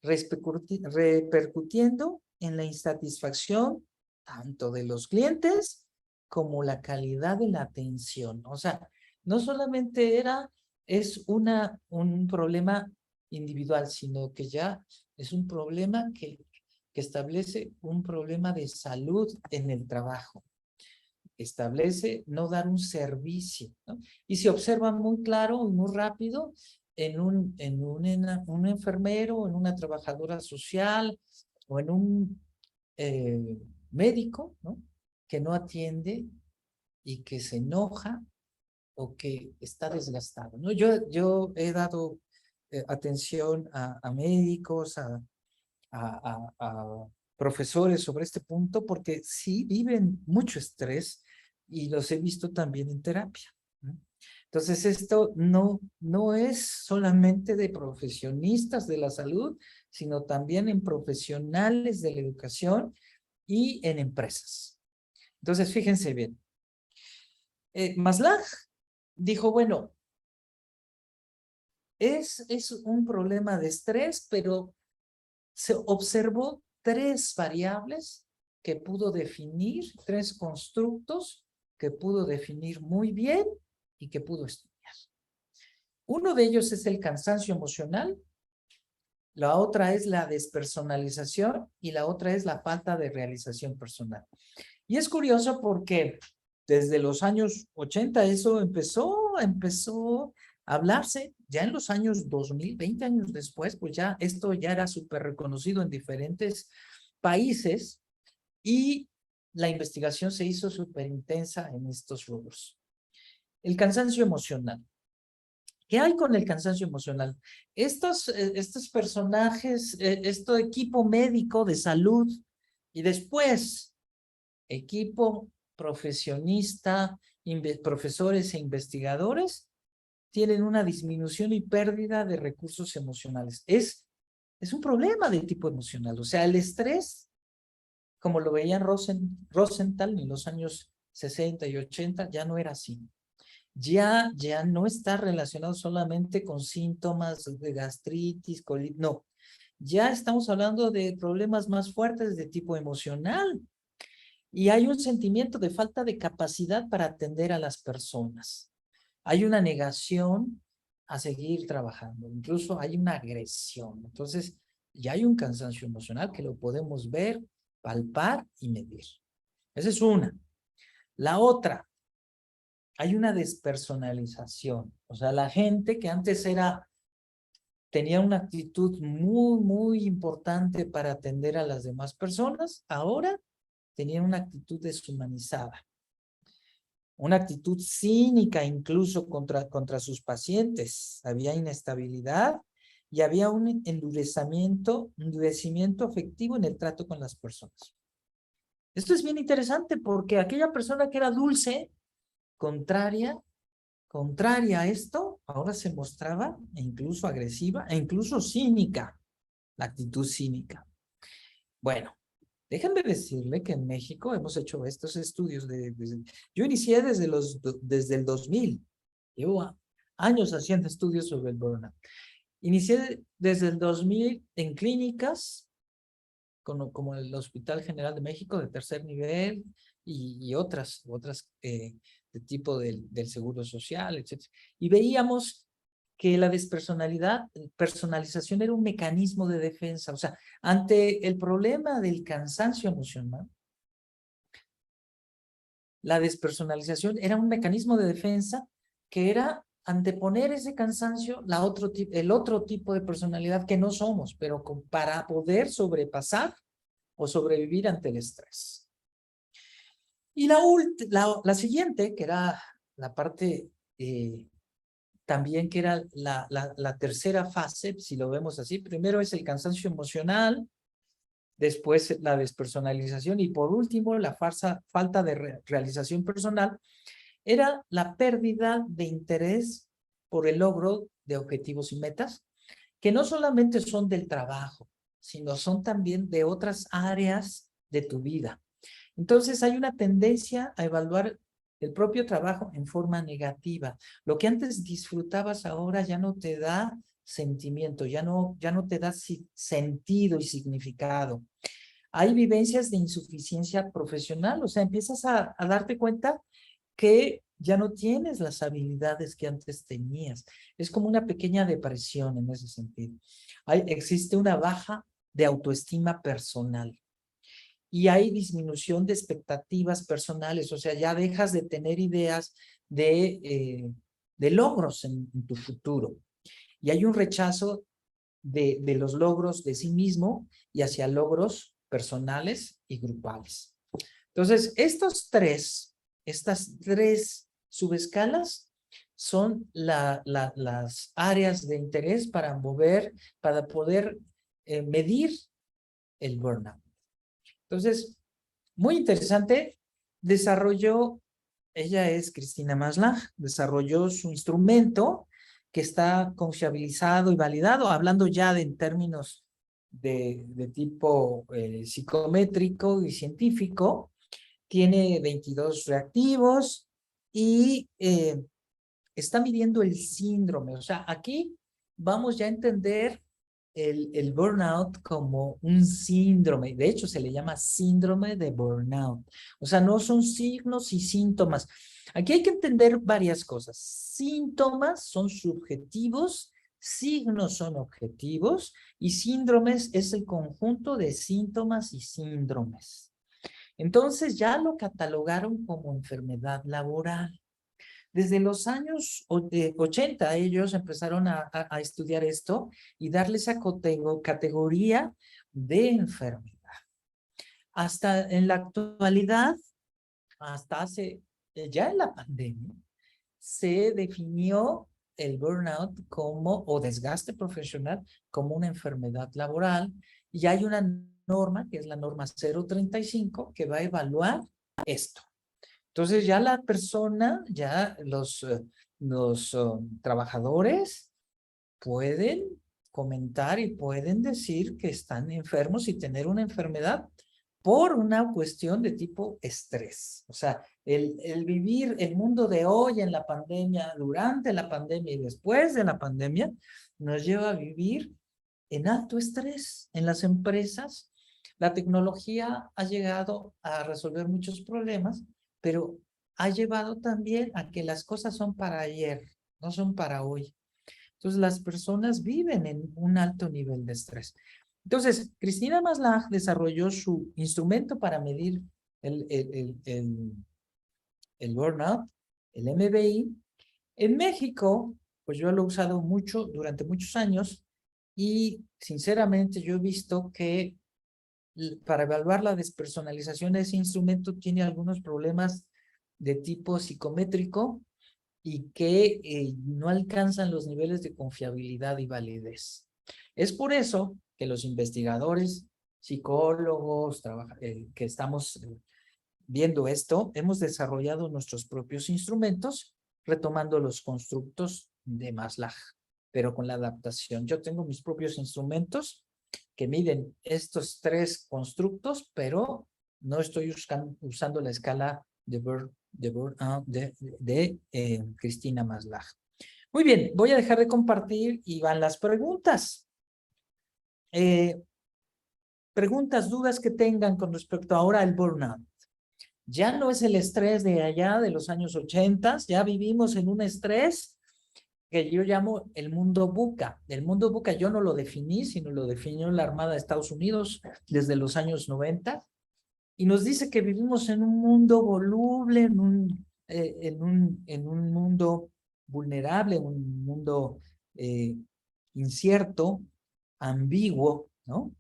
repercutiendo en la insatisfacción tanto de los clientes como la calidad de la atención. O sea, no solamente es un problema individual, sino que ya es un problema que establece un problema de salud en el trabajo. Establece no dar un servicio, ¿no? Y se observa muy claro y muy rápido en un enfermero, en una trabajadora social o en un médico, ¿no? Que no atiende y que se enoja o que está desgastado, ¿no? Yo he dado atención a médicos, a profesores sobre este punto porque sí viven mucho estrés y los he visto también en terapia, ¿no? Entonces esto no es solamente de profesionistas de la salud, sino también en profesionales de la educación y en empresas. Entonces fíjense bien, Maslow dijo, bueno, es un problema de estrés, pero se observó 3 variables que pudo definir, 3 constructos que pudo definir muy bien y que pudo estudiar. Uno de ellos es el cansancio emocional, la otra es la despersonalización y la otra es la falta de realización personal. Y es curioso porque desde los años 80 eso empezó a hablarse. Ya en los años 2000, 20 años después, pues ya esto ya era súper reconocido en diferentes países y la investigación se hizo súper intensa en estos rubros. El cansancio emocional. ¿Qué hay con el cansancio emocional? Estos personajes, este equipo médico de salud y después equipo profesionista, profesores e investigadores, tienen una disminución y pérdida de recursos emocionales. Es un problema de tipo emocional. O sea, el estrés, como lo veían Rosenthal en los años 60 y 80, ya no era así. Ya no está relacionado solamente con síntomas de gastritis, colitis, no. Ya estamos hablando de problemas más fuertes de tipo emocional. Y hay un sentimiento de falta de capacidad para atender a las personas. Hay una negación a seguir trabajando. Incluso hay una agresión. Entonces, ya hay un cansancio emocional que lo podemos ver, palpar y medir. Esa es una. La otra, hay una despersonalización. O sea, la gente que antes tenía una actitud muy, muy importante para atender a las demás personas, ahora tenían una actitud deshumanizada, una actitud cínica incluso contra sus pacientes. Había inestabilidad y había un endurecimiento afectivo en el trato con las personas. Esto es bien interesante porque aquella persona que era dulce, contraria a esto, ahora se mostraba incluso agresiva e incluso cínica, la actitud cínica. Bueno, déjenme decirle que en México hemos hecho estos estudios. Yo inicié desde el 2000. Llevo años haciendo estudios sobre el burnout. Inicié desde el 2000 en clínicas, como el Hospital General de México de tercer nivel y otras de tipo del Seguro Social, etc. Y veíamos que la personalización era un mecanismo de defensa. O sea, ante el problema del cansancio emocional, la despersonalización era un mecanismo de defensa que era anteponer ese cansancio, el otro tipo de personalidad que no somos, pero para poder sobrepasar o sobrevivir ante el estrés. Y la siguiente, que era la parte también que era la tercera fase, si lo vemos así, primero es el cansancio emocional, después la despersonalización y por último la falta de realización personal, era la pérdida de interés por el logro de objetivos y metas, que no solamente son del trabajo, sino son también de otras áreas de tu vida. Entonces hay una tendencia a evaluar el propio trabajo en forma negativa. Lo que antes disfrutabas ahora ya no te da sentimiento, ya no te da sentido y significado. Hay vivencias de insuficiencia profesional, o sea, empiezas a darte cuenta que ya no tienes las habilidades que antes tenías. Es como una pequeña depresión en ese sentido. Existe una baja de autoestima personal. Y hay disminución de expectativas personales, o sea, ya dejas de tener ideas de logros en tu futuro. Y hay un rechazo de los logros de sí mismo y hacia logros personales y grupales. Entonces, estas tres subescalas son las áreas de interés para poder medir el burnout. Entonces, muy interesante, ella es Cristina Maslach, desarrolló su instrumento que está confiabilizado y validado, hablando ya en términos de tipo psicométrico y científico. Tiene 22 reactivos y está midiendo el síndrome. O sea, aquí vamos ya a entender el burnout como un síndrome. De hecho, se le llama síndrome de burnout. O sea, no son signos y síntomas. Aquí hay que entender varias cosas. Síntomas son subjetivos, signos son objetivos y síndromes es el conjunto de síntomas y síndromes. Entonces ya lo catalogaron como enfermedad laboral. Desde los años 80 ellos empezaron a estudiar esto y darle esa categoría de enfermedad. Hasta en la actualidad, ya en la pandemia, se definió el burnout o desgaste profesional como una enfermedad laboral y hay una norma, que es la norma 035, que va a evaluar esto. Entonces ya la persona, ya los trabajadores pueden comentar y pueden decir que están enfermos y tener una enfermedad por una cuestión de tipo estrés. O sea, el vivir el mundo de hoy en la pandemia, durante la pandemia y después de la pandemia, nos lleva a vivir en alto estrés en las empresas. La tecnología ha llegado a resolver muchos problemas, pero ha llevado también a que las cosas son para ayer, no son para hoy. Entonces, las personas viven en un alto nivel de estrés. Entonces, Cristina Maslach desarrolló su instrumento para medir el burnout, el MBI. En México, pues yo lo he usado mucho, durante muchos años, y sinceramente yo he visto que para evaluar la despersonalización de ese instrumento tiene algunos problemas de tipo psicométrico y que no alcanzan los niveles de confiabilidad y validez. Es por eso que los investigadores, psicólogos, que estamos viendo esto, hemos desarrollado nuestros propios instrumentos retomando los constructos de Maslach, pero con la adaptación. Yo tengo mis propios instrumentos que miden estos tres constructos, pero no estoy usando la escala de Cristina Maslach. Muy bien, voy a dejar de compartir y van las preguntas. Preguntas, dudas que tengan con respecto ahora al burnout. Ya no es el estrés de allá de los años 80, ya vivimos en un estrés que yo llamo el mundo VUCA. El mundo VUCA yo no lo definí, sino lo definió la Armada de Estados Unidos desde los años 90, y nos dice que vivimos en un mundo voluble, en un mundo vulnerable, un mundo incierto, ambiguo, ¿no?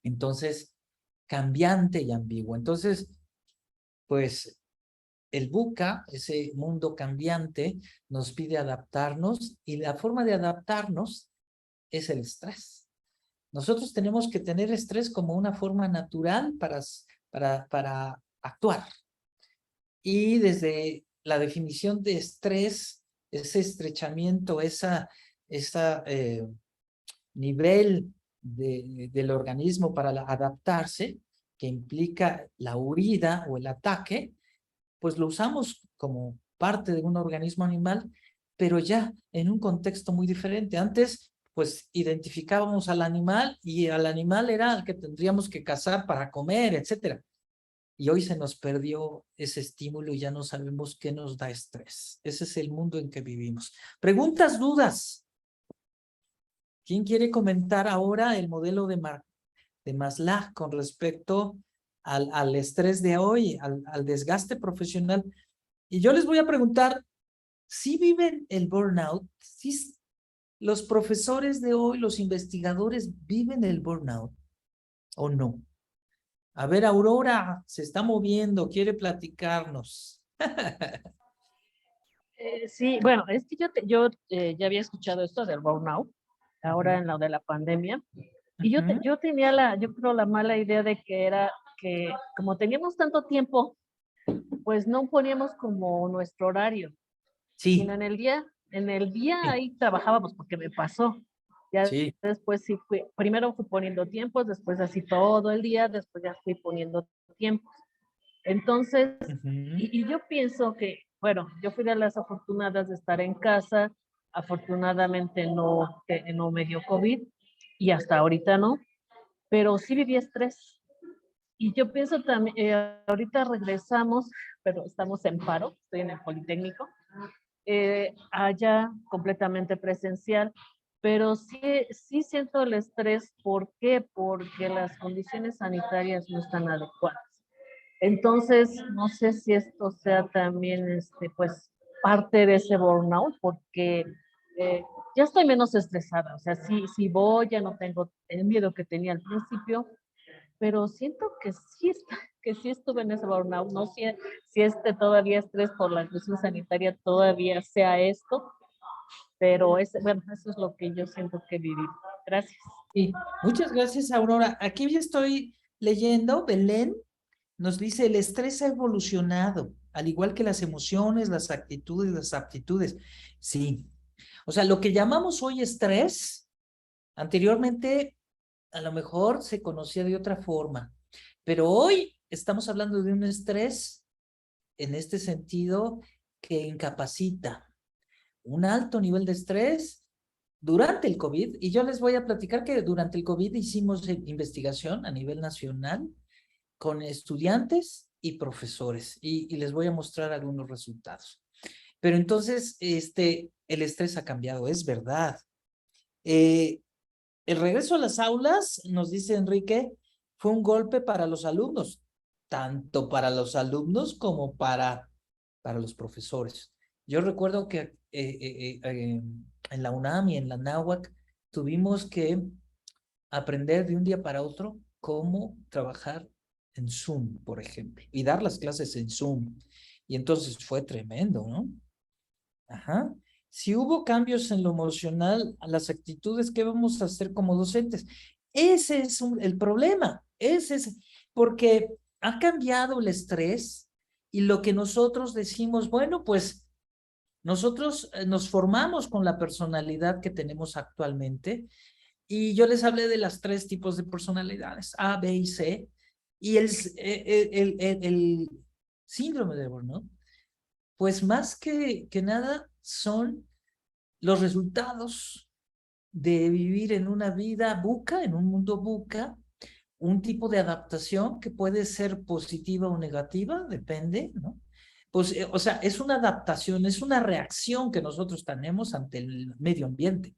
Entonces, cambiante y ambiguo. Entonces, pues, el VUCA, ese mundo cambiante, nos pide adaptarnos, y la forma de adaptarnos es el estrés. Nosotros tenemos que tener estrés como una forma natural para actuar. Y desde la definición de estrés, ese estrechamiento, ese nivel del organismo para adaptarse, que implica la huida o el ataque, pues lo usamos como parte de un organismo animal, pero ya en un contexto muy diferente. Antes, pues identificábamos al animal, y al animal era el que tendríamos que cazar para comer, etcétera. Y hoy se nos perdió ese estímulo y ya no sabemos qué nos da estrés. Ese es el mundo en que vivimos. ¿Preguntas, dudas? ¿Quién quiere comentar ahora el modelo de Maslow con respecto al estrés de hoy, al desgaste profesional? Y yo les voy a preguntar, ¿sí viven el burnout? ¿Sí, los profesores de hoy, los investigadores, viven el burnout o no? A ver, Aurora se está moviendo, quiere platicarnos. Sí, bueno, es que yo ya había escuchado esto del burnout, ahora en lo de la pandemia, y yo tenía yo creo la mala idea de que era que como teníamos tanto tiempo, pues no poníamos como nuestro horario, Sí, sino en el día sí, ahí trabajábamos porque me pasó. Ya sí. después sí primero fui poniendo tiempos, después así todo el día, después ya fui poniendo tiempos. Entonces, y yo pienso que, bueno, yo fui de las afortunadas de estar en casa, afortunadamente no me dio COVID y hasta ahorita no, pero sí viví estrés. Y yo pienso también, ahorita regresamos, pero estamos en paro, estoy en el Politécnico, allá completamente presencial, pero sí siento el estrés. ¿Por qué? Porque las condiciones sanitarias no están adecuadas. Entonces, no sé si esto sea también, pues, parte de ese burnout, porque ya estoy menos estresada. O sea, sí voy, ya no tengo el miedo que tenía al principio, pero siento que sí estuve en ese burnout. No sé si todavía estrés por la crisis sanitaria todavía sea esto, pero bueno, eso es lo que yo siento que viví. Gracias. Sí, muchas gracias, Aurora. Aquí ya estoy leyendo, Belén nos dice, el estrés ha evolucionado, al igual que las emociones, las actitudes, las aptitudes. Sí, o sea, lo que llamamos hoy estrés, anteriormente a lo mejor se conocía de otra forma, pero hoy estamos hablando de un estrés en este sentido que incapacita, un alto nivel de estrés durante el COVID, y yo les voy a platicar que durante el COVID hicimos investigación a nivel nacional con estudiantes y profesores, y les voy a mostrar algunos resultados. Pero entonces, el estrés ha cambiado, es verdad. El regreso a las aulas, nos dice Enrique, fue un golpe para los alumnos, tanto para los alumnos como para los profesores. Yo recuerdo que en la UNAM y en la NAHUAC tuvimos que aprender de un día para otro cómo trabajar en Zoom, por ejemplo, y dar las clases en Zoom. Y entonces fue tremendo, ¿no? Ajá. Si hubo cambios en lo emocional, las actitudes, ¿qué vamos a hacer como docentes? Ese es el problema. Ese es porque ha cambiado el estrés, y lo que nosotros decimos, bueno, pues nosotros nos formamos con la personalidad que tenemos actualmente, y yo les hablé de las 3 tipos de personalidades, A, B y C, y el síndrome de burnout, pues más que nada son los resultados de vivir en una vida buca, en un mundo buca, un tipo de adaptación que puede ser positiva o negativa, depende, ¿no? pues, o sea, es una adaptación, es una reacción que nosotros tenemos ante el medio ambiente.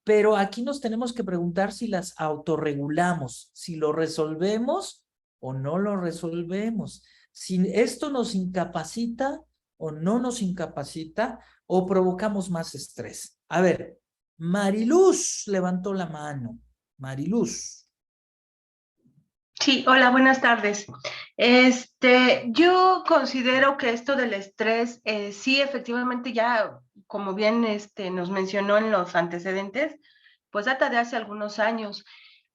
Pero aquí nos tenemos que preguntar si las autorregulamos, si lo resolvemos o no lo resolvemos. Si esto nos incapacita o no nos incapacita o provocamos más estrés. A ver, Mariluz levantó la mano. Mariluz. Sí, hola, buenas tardes. Yo considero que esto del estrés, sí, efectivamente, ya como bien nos mencionó en los antecedentes, pues data de hace algunos años,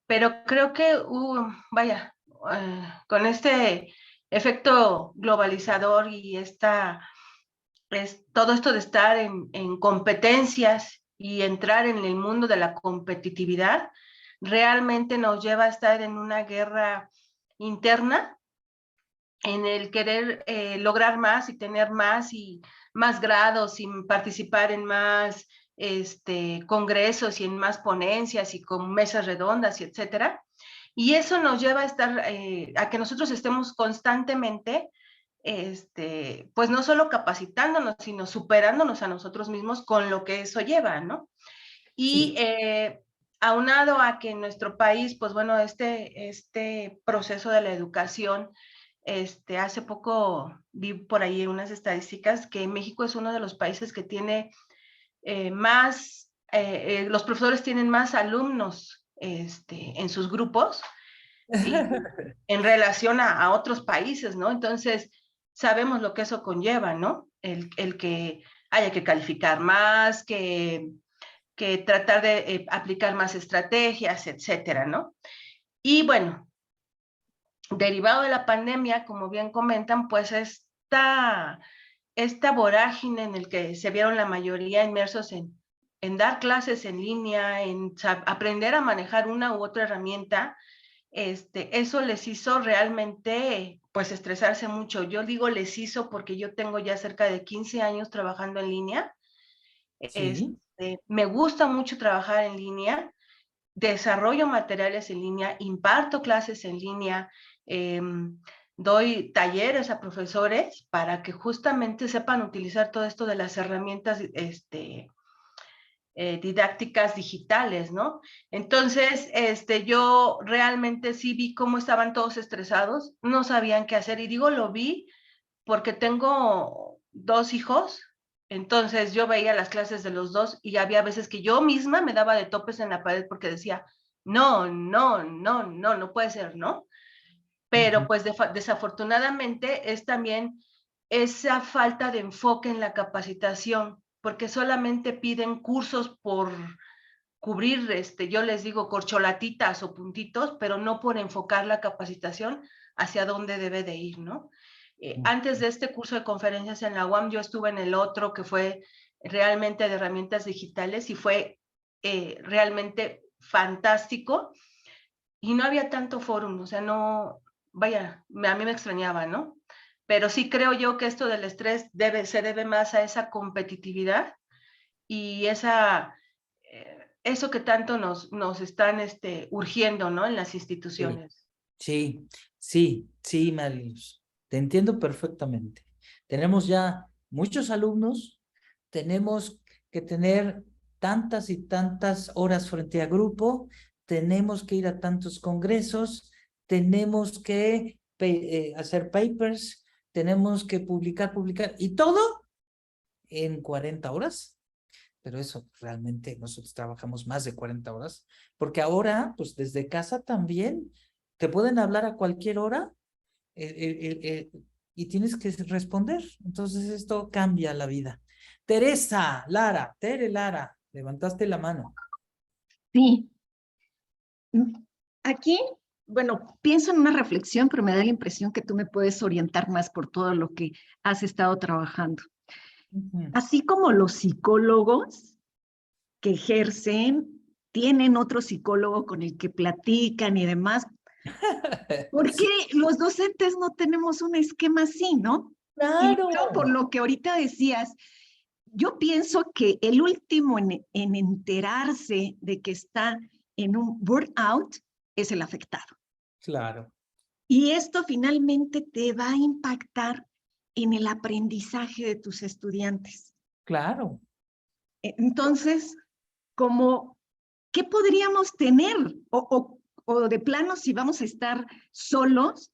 pero creo que, con este efecto globalizador y todo esto de estar en competencias y entrar en el mundo de la competitividad, realmente nos lleva a estar en una guerra interna, en el querer lograr más y tener más y más grados y participar en más congresos y en más ponencias y con mesas redondas y etcétera. Y eso nos lleva a estar, a que nosotros estemos constantemente pues no solo capacitándonos, sino superándonos a nosotros mismos con lo que eso lleva, ¿no? Y aunado a que en nuestro país, pues bueno, este proceso de la educación, hace poco vi por ahí unas estadísticas que México es uno de los países que tiene los profesores tienen más alumnos en sus grupos en relación a otros países, ¿no? Entonces, sabemos lo que eso conlleva, ¿no? El que haya que calificar más, que tratar de aplicar más estrategias, etcétera, ¿no? Y bueno, derivado de la pandemia, como bien comentan, pues esta vorágine en el que se vieron la mayoría inmersos en dar clases en línea, en aprender a manejar una u otra herramienta, eso les hizo realmente, pues, estresarse mucho. Yo digo les hizo porque yo tengo ya cerca de 15 años trabajando en línea. Sí. Me gusta mucho trabajar en línea, desarrollo materiales en línea, imparto clases en línea, doy talleres a profesores para que justamente sepan utilizar todo esto de las herramientas didácticas digitales, ¿no? Entonces, yo realmente sí vi cómo estaban todos estresados, no sabían qué hacer, y digo lo vi porque tengo 2 hijos, entonces yo veía las clases de los 2 y había veces que yo misma me daba de topes en la pared porque decía, no, no, no, no, no puede ser, ¿no? Pero pues desafortunadamente es también esa falta de enfoque en la capacitación, porque solamente piden cursos por cubrir, yo les digo corcholatitas o puntitos, pero no por enfocar la capacitación hacia dónde debe de ir, ¿no? Antes de este curso de conferencias en la UAM, yo estuve en el otro que fue realmente de herramientas digitales y fue realmente fantástico y no había tanto fórum, o sea, no, vaya, a mí me extrañaba, ¿no? Pero sí creo yo que esto del estrés se debe más a esa competitividad y eso que tanto nos están urgiendo, ¿no? En las instituciones. Sí, sí, sí, Mariluz. Te entiendo perfectamente. Tenemos ya muchos alumnos, tenemos que tener tantas y tantas horas frente a grupo, tenemos que ir a tantos congresos, tenemos que hacer papers, tenemos que publicar, y todo en 40 horas. Pero eso realmente nosotros trabajamos más de 40 horas, porque ahora, pues desde casa también te pueden hablar a cualquier hora y tienes que responder. Entonces esto cambia la vida. Teresa, Tere Lara, levantaste la mano. Sí. Aquí, bueno, pienso en una reflexión, pero me da la impresión que tú me puedes orientar más por todo lo que has estado trabajando. Así como los psicólogos que ejercen, tienen otro psicólogo con el que platican y demás, ¿por qué los docentes no tenemos un esquema así, no? Claro. Y por lo que ahorita decías, yo pienso que el último en enterarse de que está en un burnout es el afectado. Claro. Y esto finalmente te va a impactar en el aprendizaje de tus estudiantes. Claro. Entonces, ¿qué podríamos tener? O de plano, si vamos a estar solos,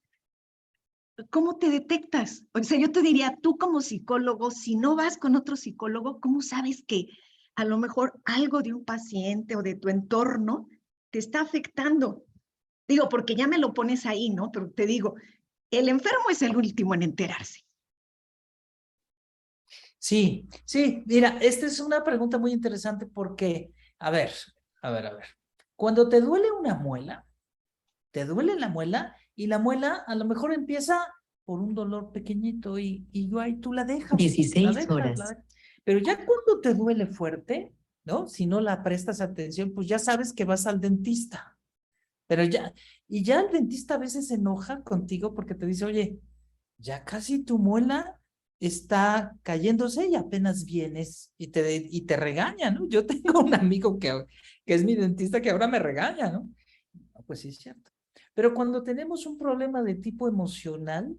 ¿cómo te detectas? O sea, yo te diría, tú como psicólogo, si no vas con otro psicólogo, ¿cómo sabes que a lo mejor algo de un paciente o de tu entorno te está afectando? Digo, porque ya me lo pones ahí, ¿no? Pero te digo, el enfermo es el último en enterarse. Sí, sí, mira, esta es una pregunta muy interesante porque, a ver. Cuando te duele una muela, te duele la muela y la muela a lo mejor empieza por un dolor pequeñito y ahí tú la dejas. 16 horas. Pero ya cuando te duele fuerte, ¿no? Si no la prestas atención, pues ya sabes que vas al dentista. Pero ya el dentista a veces se enoja contigo porque te dice, oye, ya casi tu muela está cayéndose y apenas vienes y te regaña, ¿no? Yo tengo un amigo que es mi dentista que ahora me regaña, ¿no? Pues sí, es cierto. Pero cuando tenemos un problema de tipo emocional,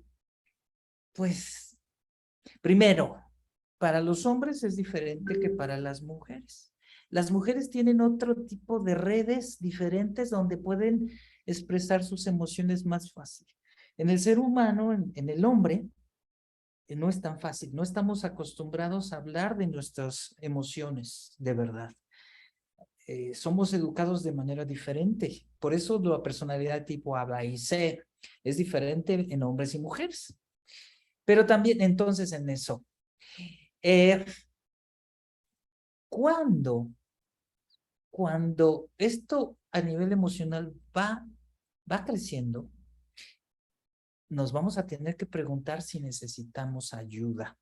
pues, primero, para los hombres es diferente que para las mujeres. Las mujeres tienen otro tipo de redes diferentes donde pueden expresar sus emociones más fácil. En el ser humano, en el hombre, no es tan fácil. No estamos acostumbrados a hablar de nuestras emociones de verdad. Somos educados de manera diferente. Por eso la personalidad tipo A, B y C es diferente en hombres y mujeres. Pero también, entonces, en eso, cuando esto a nivel emocional va creciendo, nos vamos a tener que preguntar si necesitamos ayuda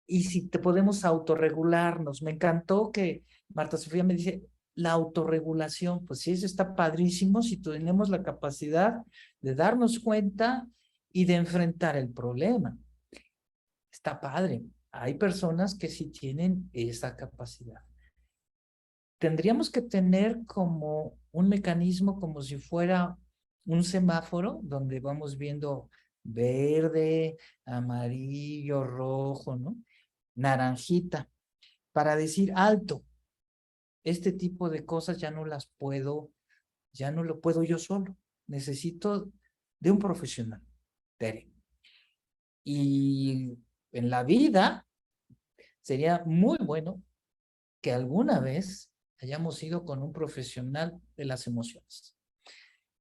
y si te podemos autorregularnos. Me encantó que Marta Sofía me dice, la autorregulación, pues sí, eso está padrísimo si tenemos la capacidad de darnos cuenta y de enfrentar el problema. Está padre. Hay personas que sí tienen esa capacidad. Tendríamos que tener como un mecanismo como si fuera un semáforo donde vamos viendo verde, amarillo, rojo, ¿no? Naranjita, para decir alto. Este tipo de cosas ya no lo puedo yo solo. Necesito de un profesional. Tere. Y en la vida sería muy bueno que alguna vez hayamos ido con un profesional de las emociones.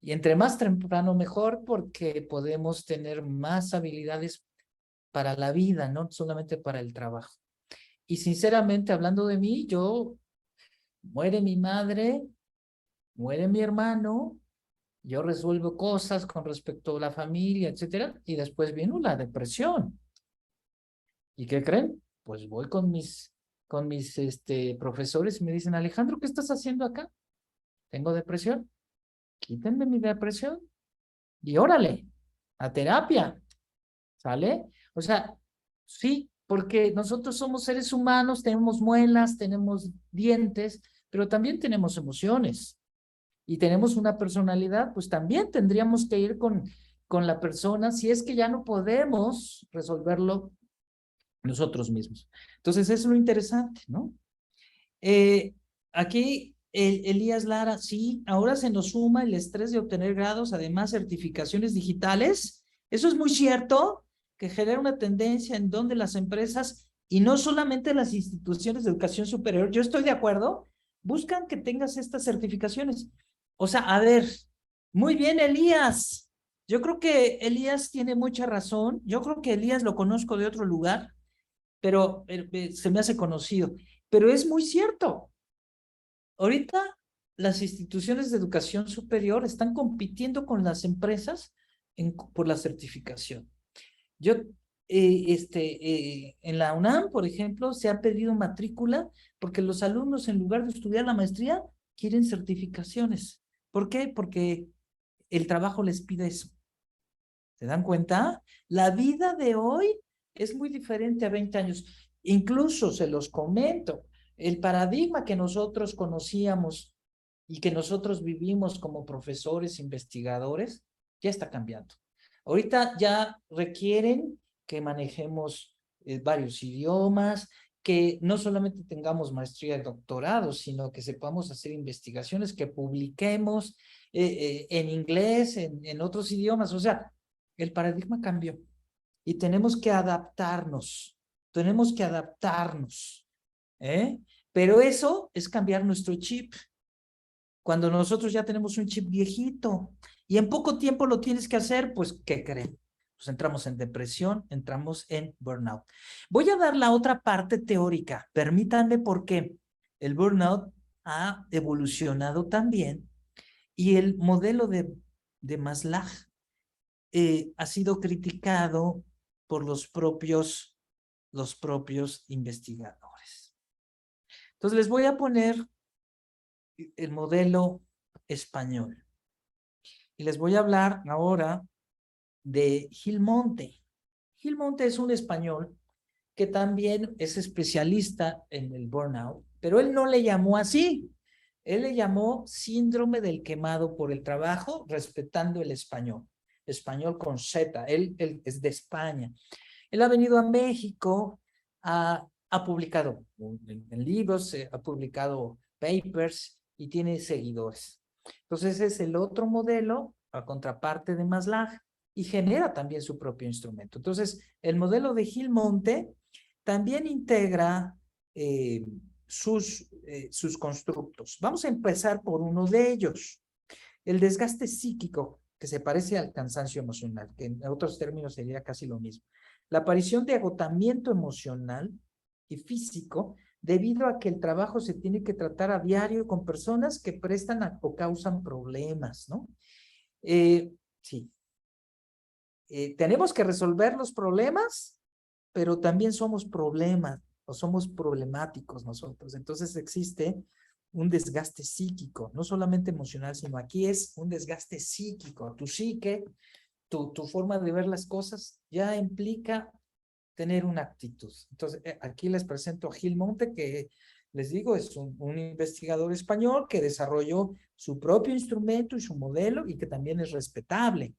Y entre más temprano mejor, porque podemos tener más habilidades para la vida, no solamente para el trabajo. Y sinceramente, hablando de mí, muere mi madre, muere mi hermano, yo resuelvo cosas con respecto a la familia, etcétera, y después vino la depresión. ¿Y qué creen? Pues voy con mis profesores y me dicen, Alejandro, ¿qué estás haciendo acá? Tengo depresión. Quítenme mi depresión y órale, a terapia. ¿Sale? O sea, sí, porque nosotros somos seres humanos, tenemos muelas, tenemos dientes, pero también tenemos emociones y tenemos una personalidad, pues también tendríamos que ir con la persona si es que ya no podemos resolverlo nosotros mismos. Entonces, eso es lo interesante, ¿no? Aquí Elías Lara, sí, ahora se nos suma el estrés de obtener grados, además certificaciones digitales. Eso es muy cierto, que genera una tendencia en donde las empresas, y no solamente las instituciones de educación superior, yo estoy de acuerdo, buscan que tengas estas certificaciones. O sea, a ver, muy bien, Elías. Yo creo que Elías tiene mucha razón. Yo creo que Elías lo conozco de otro lugar, pero se me hace conocido. Pero es muy cierto. Ahorita las instituciones de educación superior están compitiendo con las empresas por la certificación. Yo, en la UNAM, por ejemplo, se ha pedido matrícula porque los alumnos, en lugar de estudiar la maestría, quieren certificaciones. ¿Por qué? Porque el trabajo les pide eso. ¿Se dan cuenta? La vida de hoy es muy diferente a 20 años. Incluso se los comento, el paradigma que nosotros conocíamos y que nosotros vivimos como profesores, investigadores, ya está cambiando. Ahorita ya requieren que manejemos varios idiomas, que no solamente tengamos maestría y doctorado, sino que sepamos hacer investigaciones, que publiquemos en inglés, en otros idiomas. O sea, el paradigma cambió y tenemos que adaptarnos, ¿eh? Pero eso es cambiar nuestro chip. Cuando nosotros ya tenemos un chip viejito y en poco tiempo lo tienes que hacer, pues, ¿qué creen? Pues entramos en depresión, entramos en burnout. Voy a dar la otra parte teórica. Permítanme, porque el burnout ha evolucionado también y el modelo de Maslow ha sido criticado por los propios investigadores. Entonces les voy a poner el modelo español y les voy a hablar ahora de Gil Monte. Gil Monte es un español que también es especialista en el burnout, pero él no le llamó así. Él le llamó síndrome del quemado por el trabajo, respetando el español con Z. Él es de España. Él ha venido a México, ha publicado en libros, ha publicado papers y tiene seguidores. Entonces es el otro modelo, a contraparte de Maslow, y genera también su propio instrumento. Entonces, el modelo de Gil Monte también integra sus constructos. Vamos a empezar por uno de ellos, el desgaste psíquico, que se parece al cansancio emocional, que en otros términos sería casi lo mismo. La aparición de agotamiento emocional y físico debido a que el trabajo se tiene que tratar a diario con personas que prestan o causan problemas, ¿no? Sí. Tenemos que resolver los problemas, pero también somos problemas o somos problemáticos nosotros. Entonces existe un desgaste psíquico, no solamente emocional, sino aquí es un desgaste psíquico. Tu psique, tu forma de ver las cosas ya implica tener una actitud. Entonces aquí les presento a Gil Monte, que les digo es un investigador español que desarrolló su propio instrumento y su modelo y que también es respetable.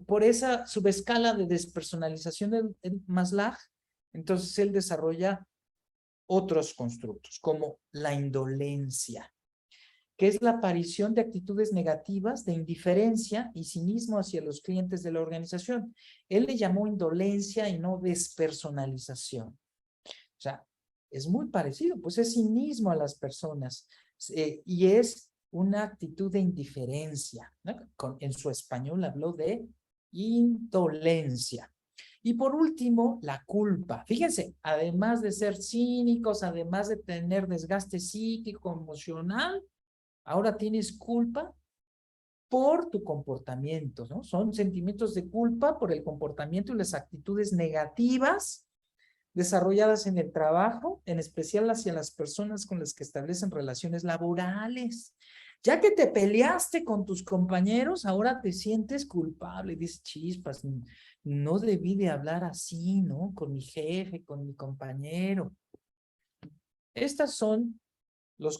Por esa subescala de despersonalización en Maslow, entonces él desarrolla otros constructos, como la indolencia, que es la aparición de actitudes negativas, de indiferencia y cinismo hacia los clientes de la organización. Él le llamó indolencia y no despersonalización. O sea, es muy parecido, pues es cinismo a las personas y es una actitud de indiferencia, ¿no? En su español habló de indolencia. Y por último, la culpa. Fíjense, además de ser cínicos, además de tener desgaste psíquico, emocional, ahora tienes culpa por tu comportamiento, ¿no? Son sentimientos de culpa por el comportamiento y las actitudes negativas desarrolladas en el trabajo, en especial hacia las personas con las que establecen relaciones laborales. Ya que te peleaste con tus compañeros, ahora te sientes culpable. Dices, chispas, no debí de hablar así, ¿no? Con mi jefe, con mi compañero. Estas son las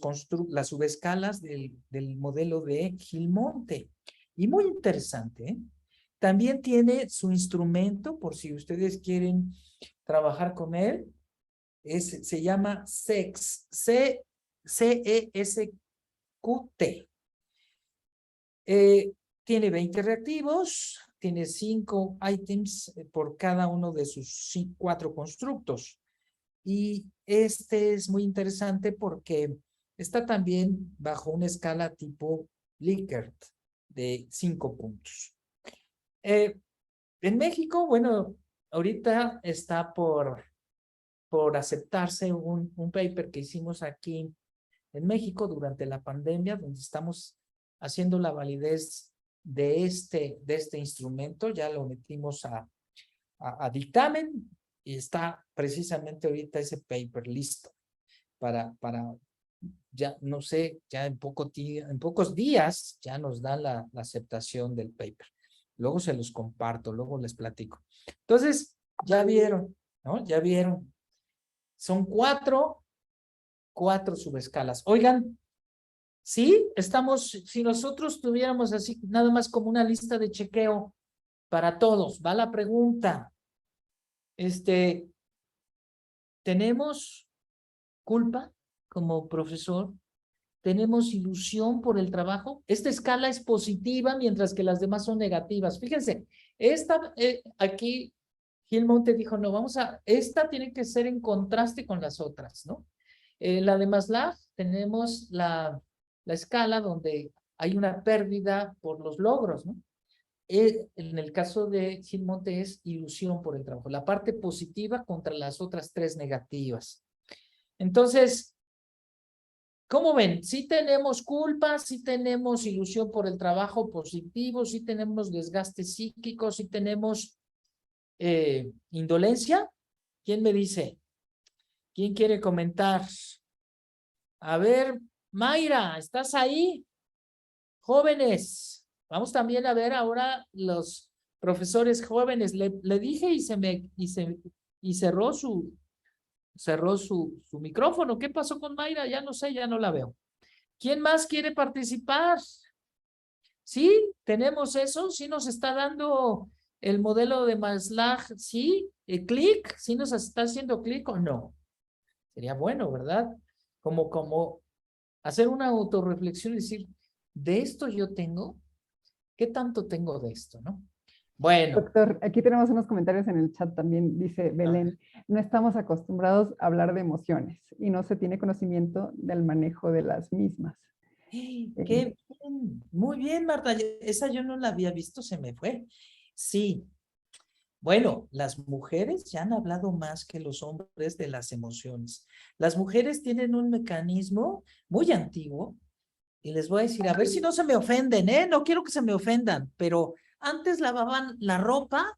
subescalas del modelo de Gil Monte. Y muy interesante, ¿eh? También tiene su instrumento, por si ustedes quieren trabajar con él, se llama CESQ, C-E-S-Q-T. Tiene 20 reactivos, tiene 5 ítems por cada uno de sus 4 constructos. Y este es muy interesante porque está también bajo una escala tipo Likert de 5 puntos. En México, bueno, ahorita está por aceptarse un paper que hicimos aquí en México durante la pandemia, donde estamos haciendo la validez de este instrumento. Ya lo metimos a dictamen y está precisamente ahorita ese paper listo para ya no sé, ya en pocos días ya nos dan la aceptación del paper. Luego se los comparto, luego les platico. Entonces, ya vieron, ¿no? Ya vieron. Son 4 subescalas. Oigan, sí, si nosotros tuviéramos así, nada más como una lista de chequeo para todos, va la pregunta. Tenemos culpa como profesor, tenemos ilusión por el trabajo. Esta escala es positiva, mientras que las demás son negativas. Fíjense, aquí Gil Monte dijo, no, esta tiene que ser en contraste con las otras, ¿no? La de Maslow, tenemos la escala donde hay una pérdida por los logros, ¿no? En el caso de Gil Monte es ilusión por el trabajo, la parte positiva contra las otras tres negativas. Entonces, ¿cómo ven? Sí tenemos culpa, sí tenemos ilusión por el trabajo positivo, sí tenemos desgaste psíquico, sí tenemos indolencia. ¿Quién me dice? ¿Quién quiere comentar? A ver, Mayra, ¿estás ahí? Jóvenes, vamos también a ver ahora los profesores jóvenes. Le dije y cerró su micrófono. ¿Qué pasó con Mayra? Ya no sé, ya no la veo. ¿Quién más quiere participar? ¿Sí? ¿Tenemos eso? ¿Sí nos está dando el modelo de Maslow? ¿Sí? ¿El clic? ¿Sí nos está haciendo clic o no? Sería bueno, ¿verdad? Como hacer una autorreflexión y decir, ¿de esto yo tengo? ¿Qué tanto tengo de esto, no? Bueno. Doctor, aquí tenemos unos comentarios en el chat también, dice Belén, no estamos acostumbrados a hablar de emociones y no se tiene conocimiento del manejo de las mismas. ¡Qué bien! Muy bien, Marta. Esa yo no la había visto, se me fue. Sí. Bueno, las mujeres ya han hablado más que los hombres de las emociones. Las mujeres tienen un mecanismo muy antiguo y les voy a decir, a ver si no se me ofenden, ¿eh? No quiero que se me ofendan, pero antes lavaban la ropa,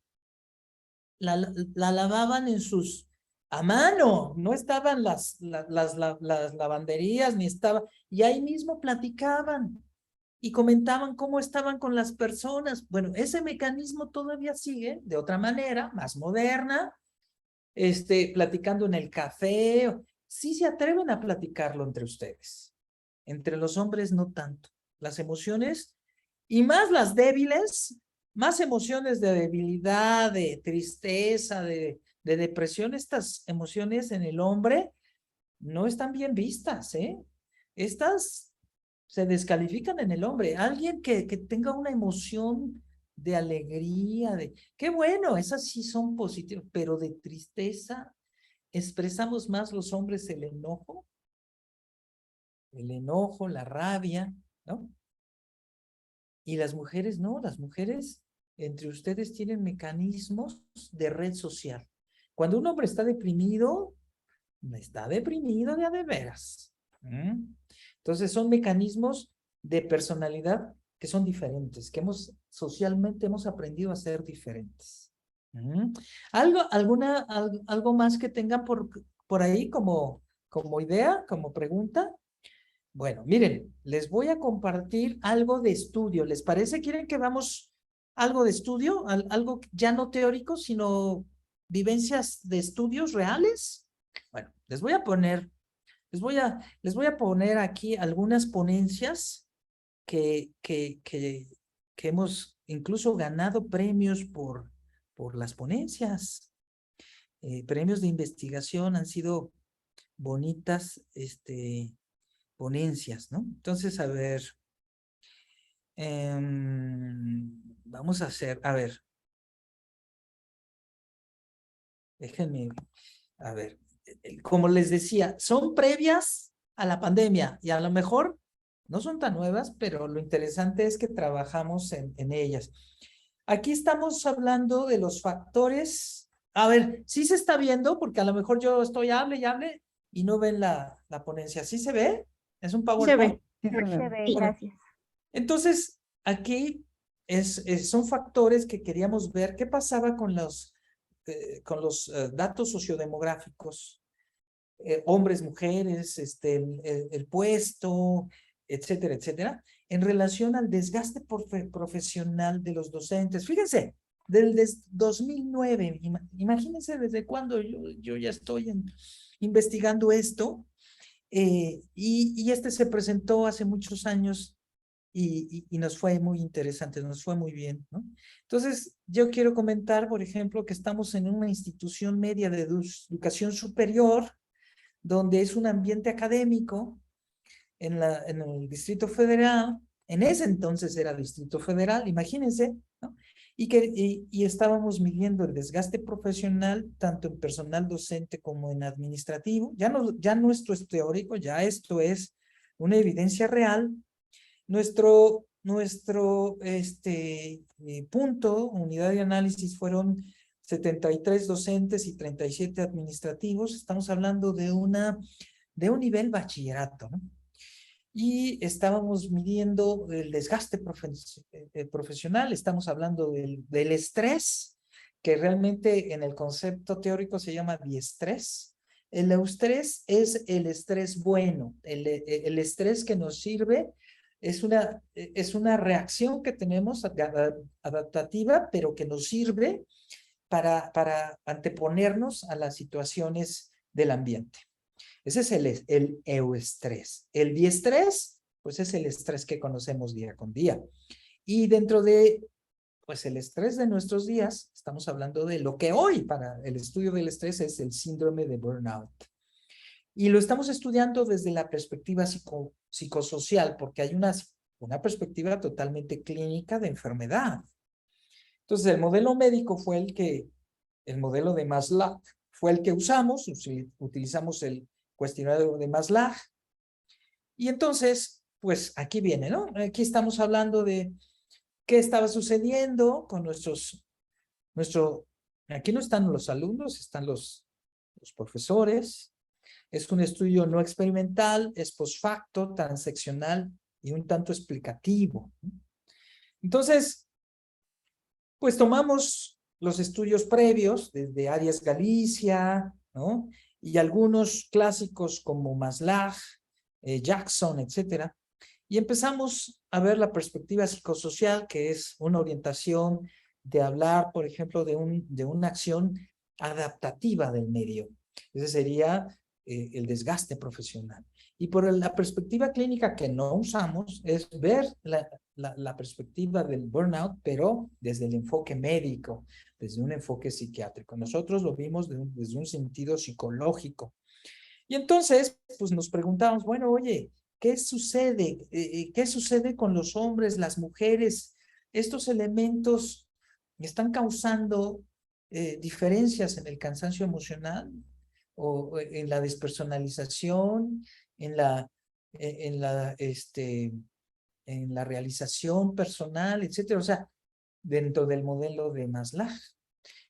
la lavaban a mano, no estaban las lavanderías, ni estaba, y ahí mismo platicaban y comentaban cómo estaban con las personas. Bueno, ese mecanismo todavía sigue de otra manera, más moderna, platicando en el café. Sí se atreven a platicarlo entre ustedes. Entre los hombres no tanto. Las emociones, y más las débiles, más emociones de debilidad, de tristeza, de depresión, estas emociones en el hombre no están bien vistas, ¿eh? Estas se descalifican en el hombre. Alguien que tenga una emoción de alegría, qué bueno, esas sí son positivas, pero de tristeza, expresamos más los hombres el enojo, la rabia, ¿no? Y las mujeres no, las mujeres entre ustedes tienen mecanismos de red social. Cuando un hombre está deprimido de a de veras. Entonces son mecanismos de personalidad que son diferentes, que socialmente hemos aprendido a ser diferentes. ¿Algo más que tengan por ahí como idea, como pregunta? Bueno, miren, les voy a compartir algo de estudio. ¿Les parece? ¿Quieren que vamos algo de estudio? Algo ya no teórico, sino vivencias de estudios reales. Bueno, les voy a poner aquí algunas ponencias que hemos incluso ganado premios por las ponencias. Premios de investigación, han sido bonitas ponencias, ¿no? Entonces, a ver, vamos a hacer, a ver, déjenme, a ver, como les decía, son previas a la pandemia y a lo mejor no son tan nuevas, pero lo interesante es que trabajamos en ellas. Aquí estamos hablando de los factores. A ver, ¿sí se está viendo? Porque a lo mejor yo estoy hable y hable y no ven la ponencia. ¿Sí se ve? ¿Es un PowerPoint? Se ve, gracias. Entonces, aquí son factores que queríamos ver qué pasaba con los datos sociodemográficos, hombres, mujeres, el puesto, etcétera, etcétera, en relación al desgaste profesional de los docentes. Fíjense, del 2009, imagínense desde cuándo yo ya estoy investigando esto, y se presentó hace muchos años y nos fue muy interesante, nos fue muy bien, ¿no? Entonces, yo quiero comentar, por ejemplo, que estamos en una institución media de educación superior, donde es un ambiente académico en el Distrito Federal. En ese entonces era Distrito Federal, imagínense, ¿no? Y estábamos midiendo el desgaste profesional, tanto en personal docente como en administrativo. Ya no esto es teórico, ya esto es una evidencia real. Nuestro punto, unidad de análisis, fueron 73 docentes y 37 administrativos. Estamos hablando de un nivel bachillerato, ¿no? Y estábamos midiendo el desgaste profesional, estamos hablando del estrés, que realmente en el concepto teórico se llama diestrés. El eustrés es el estrés bueno, el estrés que nos sirve, es una reacción que tenemos adaptativa, pero que nos sirve para anteponernos a las situaciones del ambiente. Ese es el euestrés. El diestrés, pues es el estrés que conocemos día con día. Y dentro de, pues el estrés de nuestros días, estamos hablando de lo que hoy para el estudio del estrés es el síndrome de burnout. Y lo estamos estudiando desde la perspectiva psicosocial, porque hay una perspectiva totalmente clínica de enfermedad. Entonces, el modelo médico fue el modelo de Maslow, fue el que usamos, utilizamos el cuestionario de Maslow. Y entonces, pues aquí viene, ¿no? Aquí estamos hablando de qué estaba sucediendo con aquí no están los alumnos, están los profesores. Es un estudio no experimental, es post facto, transeccional y un tanto explicativo. Entonces, pues tomamos los estudios previos desde Arias Galicia, ¿no? Y algunos clásicos como Maslow, Jackson, etcétera. Y empezamos a ver la perspectiva psicosocial, que es una orientación de hablar, por ejemplo, de una acción adaptativa del medio. Ese sería el desgaste profesional. Y por la perspectiva clínica que no usamos es ver la perspectiva del burnout, pero desde el enfoque médico, desde un enfoque psiquiátrico. Nosotros lo vimos desde un sentido psicológico. Y entonces, pues nos preguntamos, bueno, oye, ¿qué sucede? ¿Qué sucede con los hombres, las mujeres? ¿Estos elementos están causando diferencias en el cansancio emocional o en la despersonalización, en la realización personal, etcétera? O sea, dentro del modelo de Maslow.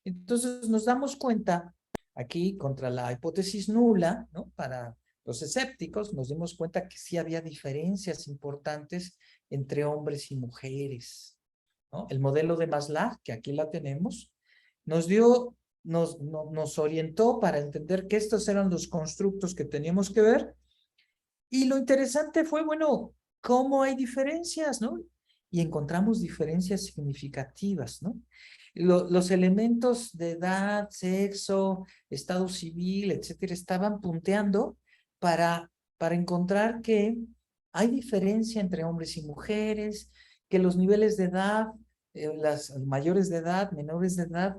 Entonces nos damos cuenta aquí, contra la hipótesis nula, ¿no? Para los escépticos, nos dimos cuenta que sí había diferencias importantes entre hombres y mujeres, ¿no? El modelo de Maslow, que aquí la tenemos, nos orientó para entender que estos eran los constructos que teníamos que ver. Y lo interesante fue, bueno, cómo hay diferencias, ¿no? Y encontramos diferencias significativas, ¿no? Los elementos de edad, sexo, estado civil, etcétera, estaban punteando para encontrar que hay diferencia entre hombres y mujeres, que los niveles de edad, las mayores de edad, menores de edad,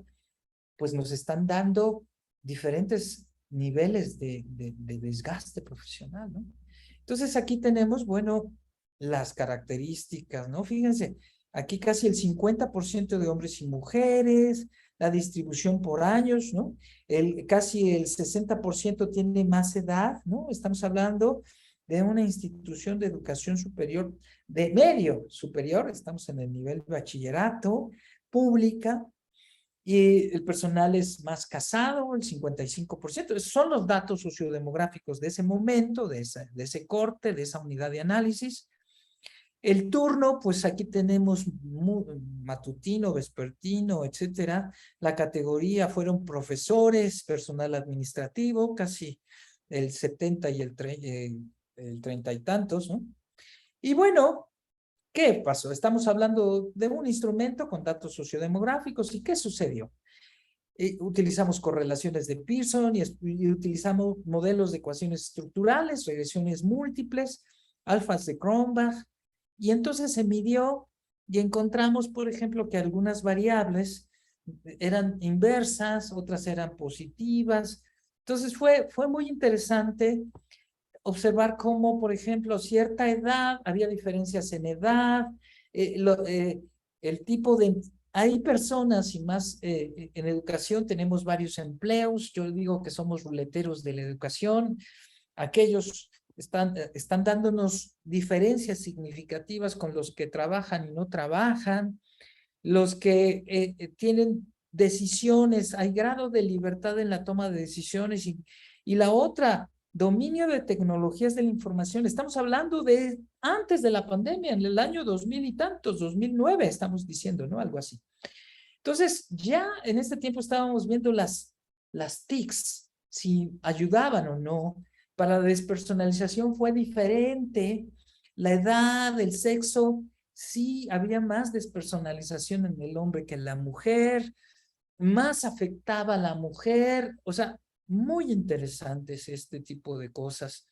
pues nos están dando diferentes niveles de desgaste profesional, ¿no? Entonces aquí tenemos, bueno, las características, ¿no? Fíjense, aquí casi el 50% de hombres y mujeres, la distribución por años, ¿no? Casi el 60% tiene más edad, ¿no? Estamos hablando de una institución de educación superior, de medio superior, estamos en el nivel de bachillerato, pública, y el personal es más casado, el 55%. Esos son los datos sociodemográficos de ese momento, de ese corte, de esa unidad de análisis. El turno, pues aquí tenemos matutino, vespertino, etcétera. La categoría fueron profesores, personal administrativo, casi el 70 y el 30 y tantos, ¿no? Y bueno, ¿qué pasó? Estamos hablando de un instrumento con datos sociodemográficos. ¿Y qué sucedió? Utilizamos correlaciones de Pearson y utilizamos modelos de ecuaciones estructurales, regresiones múltiples, alfas de Cronbach, Y entonces se midió y encontramos, por ejemplo, que algunas variables eran inversas, otras eran positivas. Entonces fue muy interesante observar cómo, por ejemplo, cierta edad, había diferencias en edad, el tipo de... Hay personas, y más en educación tenemos varios empleos, yo digo que somos ruleteros de la educación, aquellos están dándonos diferencias significativas con los que trabajan y no trabajan, los que tienen decisiones, hay grado de libertad en la toma de decisiones y la otra, dominio de tecnologías de la información. Estamos hablando de antes de la pandemia, en el año 2000 y tantos, 2009, estamos diciendo, ¿no? Algo así. Entonces, ya en este tiempo estábamos viendo las TICs, si ayudaban o no. Para la despersonalización fue diferente. La edad, el sexo, sí había más despersonalización en el hombre que en la mujer, más afectaba a la mujer, o sea, muy interesantes este tipo de cosas.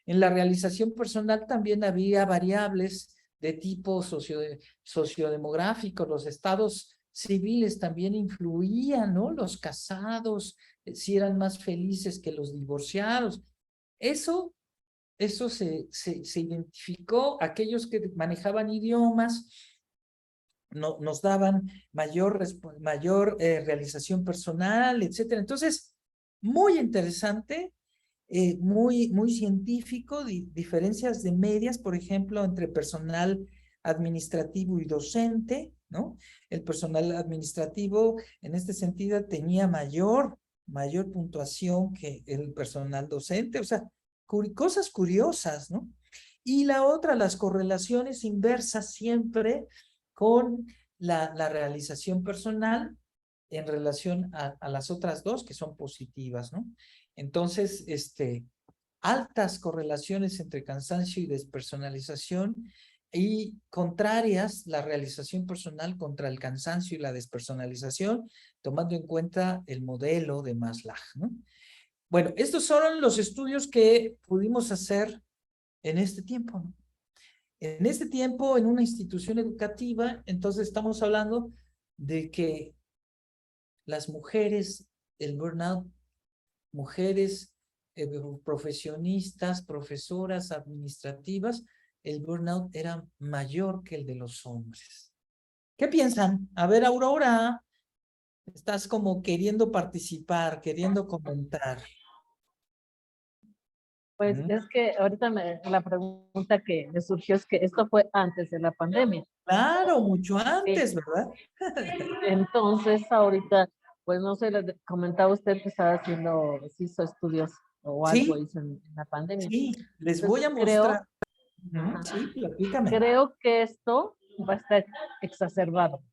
En la realización personal también había variables de tipo sociodemográfico, los estados civiles también influían, ¿no? Los casados, si eran más felices que los divorciados. Eso se identificó, aquellos que manejaban idiomas, nos daban mayor realización personal, etcétera. Entonces, muy interesante, muy científico, diferencias de medias, por ejemplo, entre personal administrativo y docente, ¿no? El personal administrativo, en este sentido, tenía mayor puntuación que el personal docente, o sea, cosas curiosas, ¿no? Y la otra, las correlaciones inversas siempre con la realización personal en relación a las otras dos que son positivas, ¿no? Entonces, altas correlaciones entre cansancio y despersonalización y contrarias la realización personal contra el cansancio y la despersonalización, tomando en cuenta el modelo de Maslow, ¿no? Bueno, estos son los estudios que pudimos hacer en este tiempo, ¿no? En este tiempo, en una institución educativa, entonces estamos hablando de que las mujeres, el burnout, mujeres profesionistas, profesoras, administrativas, el burnout era mayor que el de los hombres. ¿Qué piensan? A ver, Aurora, estás como queriendo participar, queriendo comentar. Pues es que ahorita la pregunta que me surgió es que esto fue antes de la pandemia. Claro, mucho antes, Sí. ¿verdad? Entonces, ahorita, pues no sé, le comentaba usted que estaba haciendo, si hizo estudios o algo Sí, hizo en la pandemia. sí, les Entonces, voy a mostrar. Sí, platícame. creo que esto va a estar exacerbado.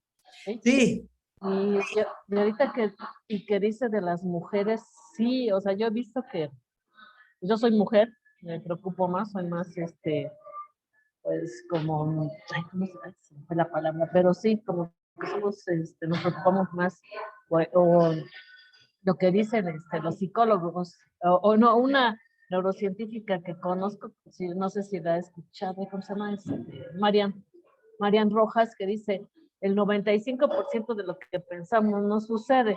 ¿Sí? Sí, Y ahorita que dice de las mujeres, sí, o sea, yo he visto que yo soy mujer, me preocupo más, soy más, pues como, ay, ¿cómo se fue la palabra? Pero sí, como que somos, nos preocupamos más, o lo que dicen los psicólogos, o no, una neurocientífica que conozco, no sé si la he escuchado, ¿cómo se llama? Marian Rojas, que dice, el 95% de lo que pensamos no sucede,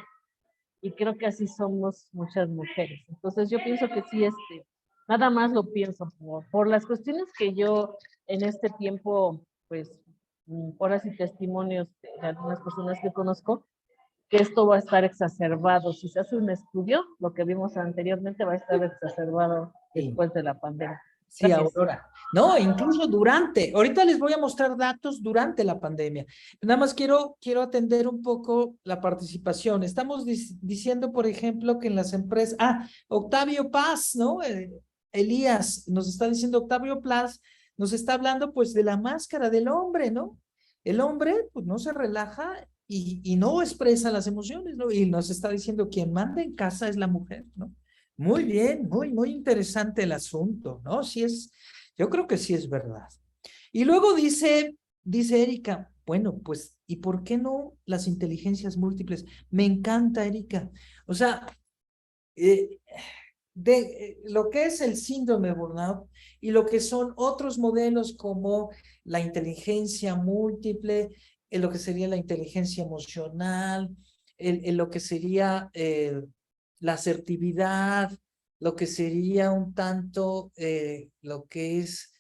y creo que así somos muchas mujeres. Entonces yo pienso que sí, nada más lo pienso, por las cuestiones que yo en este tiempo, pues, por así testimonios de algunas personas que conozco, que esto va a estar exacerbado. Si se hace un estudio, lo que vimos anteriormente va a estar exacerbado después de la pandemia. sí, Gracias. Aurora. No, incluso durante. Ahorita les voy a mostrar datos durante la pandemia. Nada más quiero atender un poco la participación. Estamos diciendo, por ejemplo, que en las empresas... Octavio Paz, ¿no? Elías, nos está diciendo Octavio Paz, nos está hablando pues de la máscara del hombre, ¿no? El hombre pues no se relaja y no expresa las emociones, ¿no? Y nos está diciendo quien manda en casa es la mujer, ¿no? Muy bien, muy interesante el asunto, ¿no? Sí es, yo creo que sí es verdad. Y luego dice Erika, bueno, pues, ¿y por qué no las inteligencias múltiples? Me encanta, Erika. O sea, de lo que es el síndrome de burnout y lo que son otros modelos como la inteligencia múltiple, lo que sería la inteligencia emocional, lo que sería la asertividad, lo que sería un tanto lo que es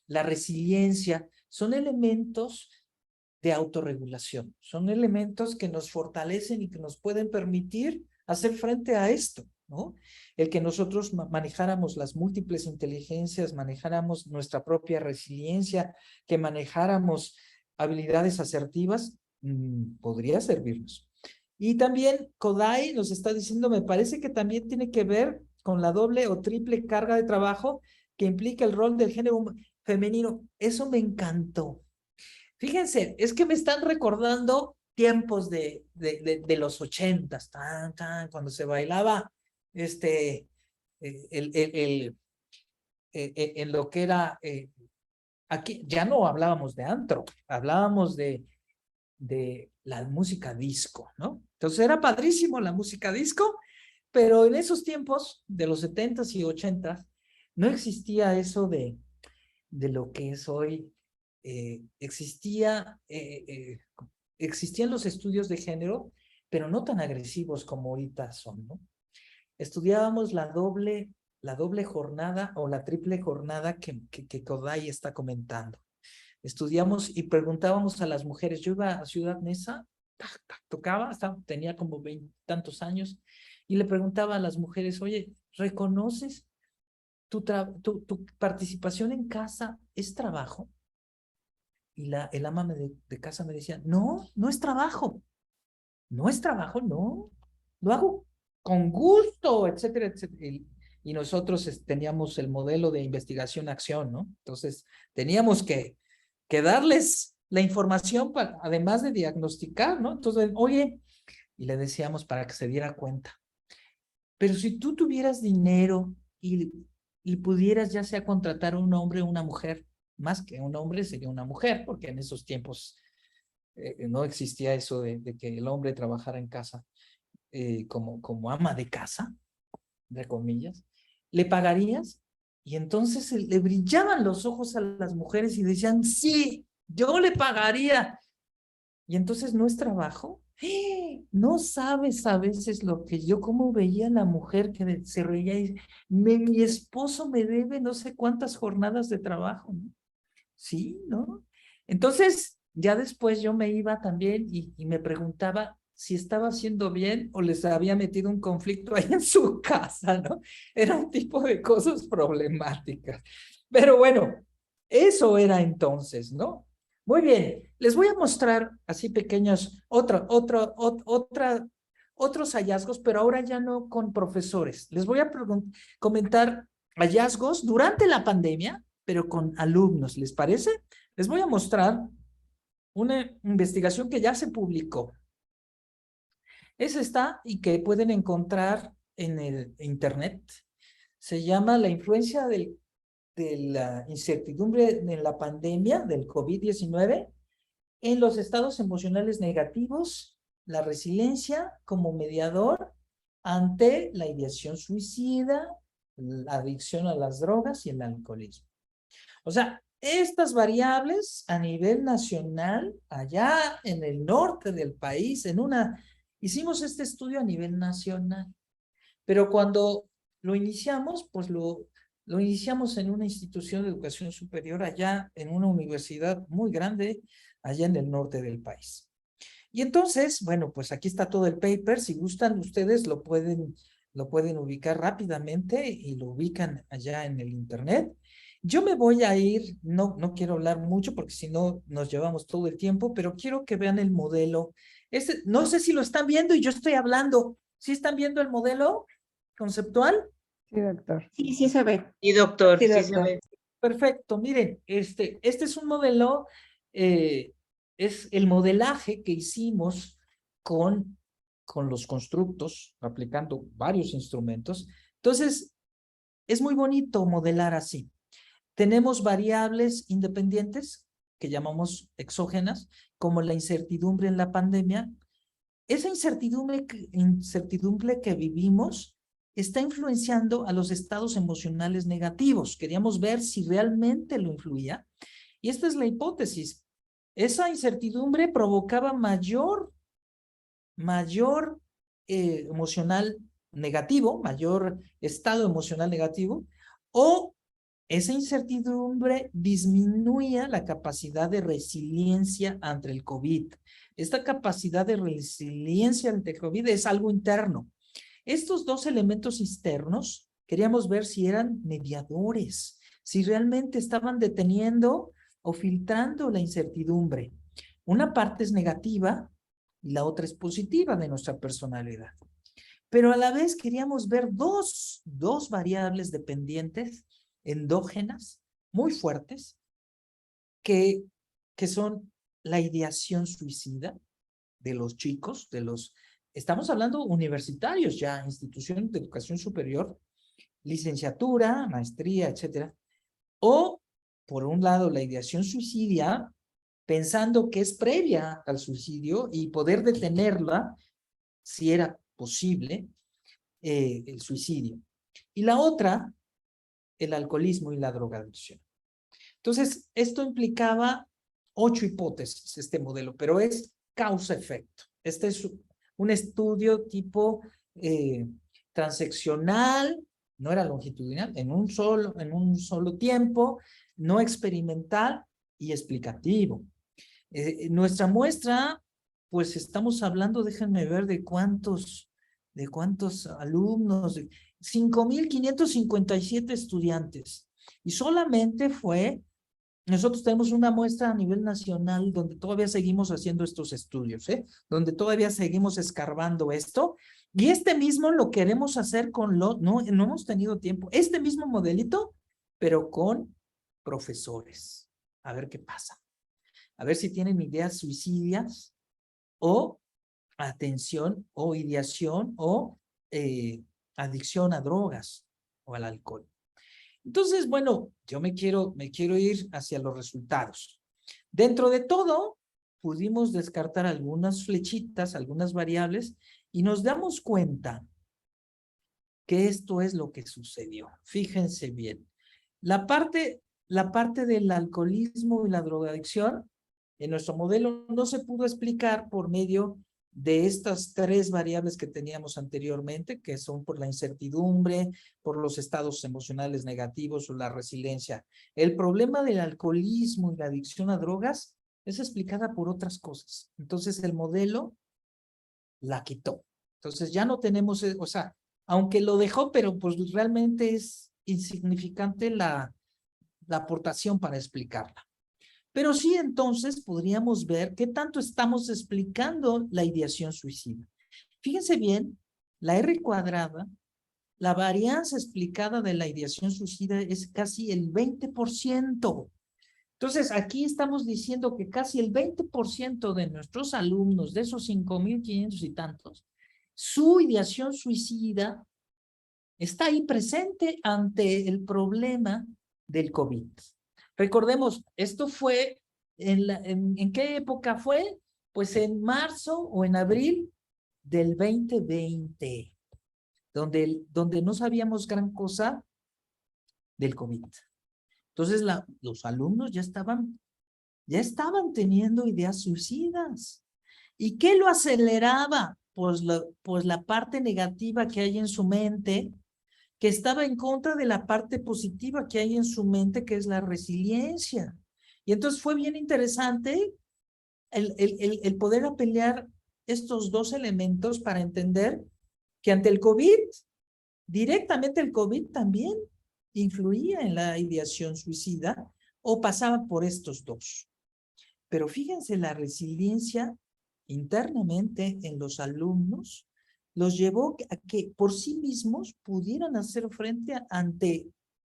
la resiliencia, son elementos de autorregulación, son elementos que nos fortalecen y que nos pueden permitir hacer frente a esto, ¿no? El que nosotros manejáramos las múltiples inteligencias, manejáramos nuestra propia resiliencia, que manejáramos habilidades asertivas, podría servirnos. Y también Kodai nos está diciendo, me parece que también tiene que ver con la doble o triple carga de trabajo que implica el rol del género femenino. Eso me encantó. Fíjense, es que me están recordando tiempos de los 80s, cuando se bailaba en lo que era, aquí ya no hablábamos de antro, hablábamos de la música disco, ¿no? Entonces era padrísimo la música disco, pero en esos tiempos de los 70s y 80s no existía eso de lo que es hoy. Existían los estudios de género, pero no tan agresivos como ahorita son, ¿no? Estudiábamos la doble jornada o la triple jornada que Kodai está comentando. Estudiamos y preguntábamos a las mujeres. Yo iba a Ciudad Neza, tocaba, tenía como 20 tantos años, y le preguntaba a las mujeres, oye, ¿reconoces tu participación en casa es trabajo? Y el ama de casa me decía, no, no es trabajo. No es trabajo, no. Lo hago con gusto, etcétera, etcétera. Y nosotros teníamos el modelo de investigación-acción, ¿no? Entonces, teníamos que darles la información además de diagnosticar, ¿no? Entonces, oye, y le decíamos para que se diera cuenta. Pero si tú tuvieras dinero y pudieras ya sea contratar a un hombre o una mujer, más que un hombre sería una mujer, porque en esos tiempos no existía eso de que el hombre trabajara en casa como ama de casa, entre comillas, ¿le pagarías? Y entonces le brillaban los ojos a las mujeres y decían, sí, yo le pagaría. Y entonces no es trabajo. No sabes a veces lo que yo, cómo veía a la mujer que se reía y mi esposo me debe no sé cuántas jornadas de trabajo, ¿no? Sí, ¿no? Entonces, ya después yo me iba también y me preguntaba si estaba haciendo bien o les había metido un conflicto ahí en su casa, ¿no? Era un tipo de cosas problemáticas. Pero bueno, eso era entonces, ¿no? Muy bien, les voy a mostrar así pequeños, otros hallazgos, pero ahora ya no con profesores. Les voy a comentar hallazgos durante la pandemia, pero con alumnos, ¿les parece? Les voy a mostrar una investigación que ya se publicó. Esa está y que pueden encontrar en el internet. Se llama La influencia de la incertidumbre en la pandemia del COVID-19 en los estados emocionales negativos, la resiliencia como mediador ante la ideación suicida, la adicción a las drogas y el alcoholismo. O sea, estas variables a nivel nacional, allá en el norte del país, hicimos este estudio a nivel nacional, pero cuando lo iniciamos, pues lo iniciamos en una institución de educación superior allá, en una universidad muy grande, allá en el norte del país. Y entonces, bueno, pues aquí está todo el paper. Si gustan ustedes lo pueden ubicar rápidamente y lo ubican allá en el internet. Yo me voy a ir, no quiero hablar mucho porque si no nos llevamos todo el tiempo, pero quiero que vean el modelo. No sé si lo están viendo y yo estoy hablando. ¿Sí están viendo el modelo conceptual? Sí, doctor. Sí, sí se ve. Y doctor, Sí, sí se doctor. ve. Perfecto, miren, este es un modelo, es el modelaje que hicimos con los constructos, aplicando varios instrumentos. Entonces, es muy bonito modelar así. Tenemos variables independientes que llamamos exógenas, como la incertidumbre en la pandemia. Esa incertidumbre que vivimos está influenciando a los estados emocionales negativos. Queríamos ver si realmente lo influía. Y esta es la hipótesis. Esa incertidumbre provocaba mayor emocional negativo, mayor estado emocional negativo, o esa incertidumbre disminuía la capacidad de resiliencia ante el COVID. Esta capacidad de resiliencia ante el COVID es algo interno. Estos dos elementos externos, queríamos ver si eran mediadores, si realmente estaban deteniendo o filtrando la incertidumbre. Una parte es negativa y la otra es positiva de nuestra personalidad. Pero a la vez queríamos ver dos variables dependientes, endógenas, muy fuertes, que son la ideación suicida de los chicos, estamos hablando universitarios ya, instituciones de educación superior, licenciatura, maestría, etcétera. O, por un lado, la ideación suicidia, pensando que es previa al suicidio y poder detenerla, si era posible, el suicidio. Y la otra, el alcoholismo y la drogadicción. Entonces, esto implicaba 8 hipótesis, este modelo, pero es causa-efecto. Este es un estudio tipo transeccional, no era longitudinal, en un solo tiempo, no experimental y explicativo. Nuestra muestra, pues estamos hablando, déjenme ver de cuántos alumnos, 5,557 estudiantes. Y solamente nosotros tenemos una muestra a nivel nacional donde todavía seguimos haciendo estos estudios, donde todavía seguimos escarbando esto. Y este mismo lo queremos hacer no hemos tenido tiempo, este mismo modelito, pero con profesores. A ver qué pasa. A ver si tienen ideas suicidas o atención o ideación o adicción a drogas o al alcohol. Entonces, bueno, yo me quiero ir hacia los resultados. Dentro de todo, pudimos descartar algunas flechitas, algunas variables, y nos damos cuenta que esto es lo que sucedió. Fíjense bien. La parte del alcoholismo y la drogadicción, en nuestro modelo no se pudo explicar por medio de estas 3 variables que teníamos anteriormente, que son por la incertidumbre, por los estados emocionales negativos o la resiliencia. El problema del alcoholismo y la adicción a drogas es explicada por otras cosas. Entonces el modelo la quitó. Entonces ya no tenemos, o sea, aunque lo dejó, pero pues realmente es insignificante la aportación para explicarla. Pero sí, entonces podríamos ver qué tanto estamos explicando la ideación suicida. Fíjense bien, la R cuadrada, la varianza explicada de la ideación suicida es casi el 20%. Entonces, aquí estamos diciendo que casi el 20% de nuestros alumnos, de esos 5,500 y tantos, su ideación suicida está ahí presente ante el problema del COVID. Recordemos, esto fue, ¿en qué época fue? Pues en marzo o en abril del 2020, donde no sabíamos gran cosa del COVID. Entonces, los alumnos ya estaban teniendo ideas suicidas. ¿Y qué lo aceleraba? Pues la parte negativa que hay en su mente, que estaba en contra de la parte positiva que hay en su mente, que es la resiliencia. Y entonces fue bien interesante el poder pelear estos 2 elementos para entender que ante el COVID, directamente el COVID también influía en la ideación suicida o pasaba por estos 2. Pero fíjense, la resiliencia internamente en los alumnos los llevó a que por sí mismos pudieran hacer frente ante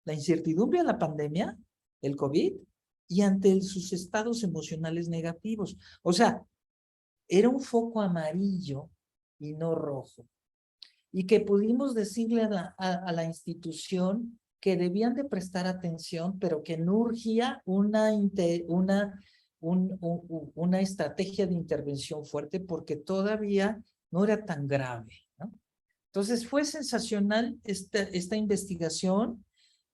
la incertidumbre de la pandemia, el COVID, y ante sus estados emocionales negativos. O sea, era un foco amarillo y no rojo. Y que pudimos decirle a la institución que debían de prestar atención, pero que no urgía una estrategia de intervención fuerte porque todavía no era tan grave, ¿no? Entonces fue sensacional esta investigación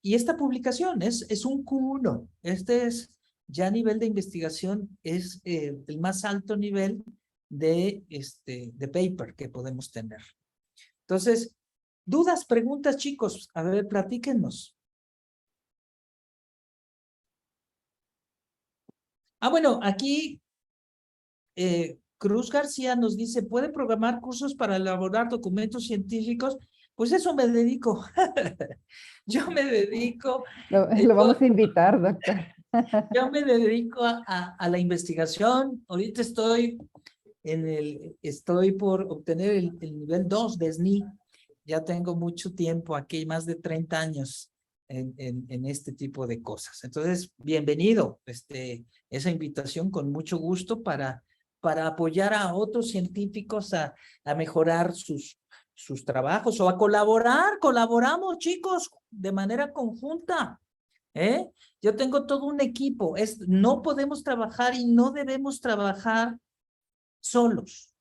y esta publicación. Es un Q1. Este es ya a nivel de investigación, es el más alto nivel de paper que podemos tener. Entonces, dudas, preguntas, chicos. A ver, platíquenos. Bueno, aquí Cruz García nos dice, ¿puede programar cursos para elaborar documentos científicos? Pues eso me dedico. Yo me dedico. Lo vamos a invitar, doctor. Yo me dedico a la investigación. Ahorita estoy por obtener el nivel 2 de SNI. Ya tengo mucho tiempo aquí, más de 30 años en este tipo de cosas. Entonces, bienvenido. Esa invitación con mucho gusto para apoyar a otros científicos a mejorar sus trabajos o a colaborar. Colaboramos, chicos, de manera conjunta. Yo tengo todo un equipo. No podemos trabajar y no debemos trabajar solos.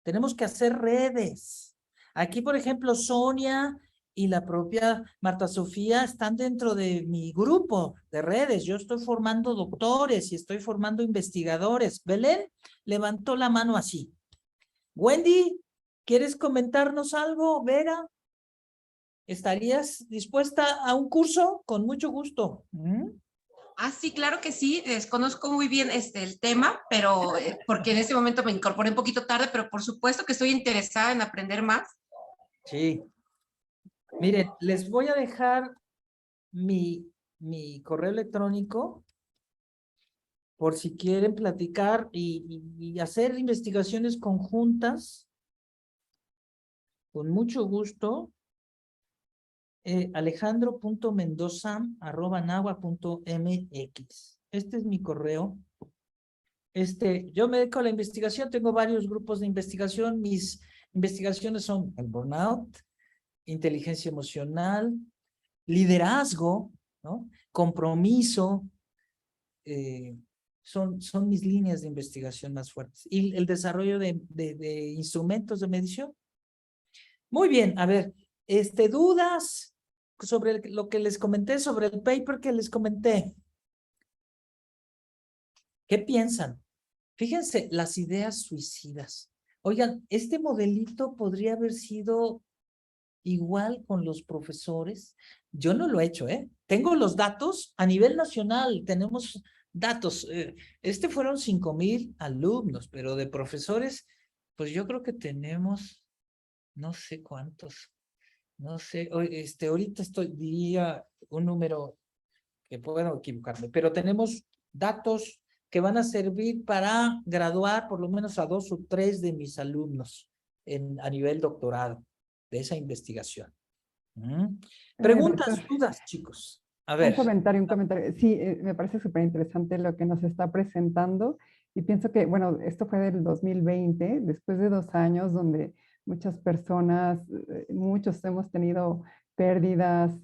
Tenemos que hacer redes. Aquí, por ejemplo, Sonia y la propia Marta Sofía están dentro de mi grupo de redes. Yo estoy formando doctores y estoy formando investigadores. Belén levantó la mano así. Wendy, ¿quieres comentarnos algo? Vera, ¿estarías dispuesta a un curso? Con mucho gusto. Sí, claro que sí. Desconozco muy bien el tema, pero porque en este momento me incorporé un poquito tarde, pero por supuesto que estoy interesada en aprender más. Sí. Miren, les voy a dejar mi correo electrónico por si quieren platicar y hacer investigaciones conjuntas. Con mucho gusto. Alejandro.mendoza@nahua.mx. Este es mi correo. Yo me dedico a la investigación, tengo varios grupos de investigación. Mis investigaciones son el burnout, inteligencia emocional, liderazgo, ¿no? Compromiso. Son mis líneas de investigación más fuertes. Y el desarrollo de instrumentos de medición. Muy bien, a ver, dudas sobre lo que les comenté, sobre el paper que les comenté. ¿Qué piensan? Fíjense, las ideas suicidas. Oigan, este modelito podría haber sido igual con los profesores. Yo no lo he hecho, ¿eh? Tengo los datos a nivel nacional, tenemos datos. Fueron 5,000 alumnos, pero de profesores, pues yo creo que tenemos, no sé cuántos. No sé, ahorita diría un número que puedo equivocarme, pero tenemos datos que van a servir para graduar por lo menos a 2 o 3 de mis alumnos a nivel doctorado de esa investigación. Preguntas, Doctor, dudas, chicos. A ver. Un comentario. Sí, me parece súper interesante lo que nos está presentando y pienso que, bueno, esto fue del 2020, después de 2 años donde muchas personas, muchos hemos tenido pérdidas,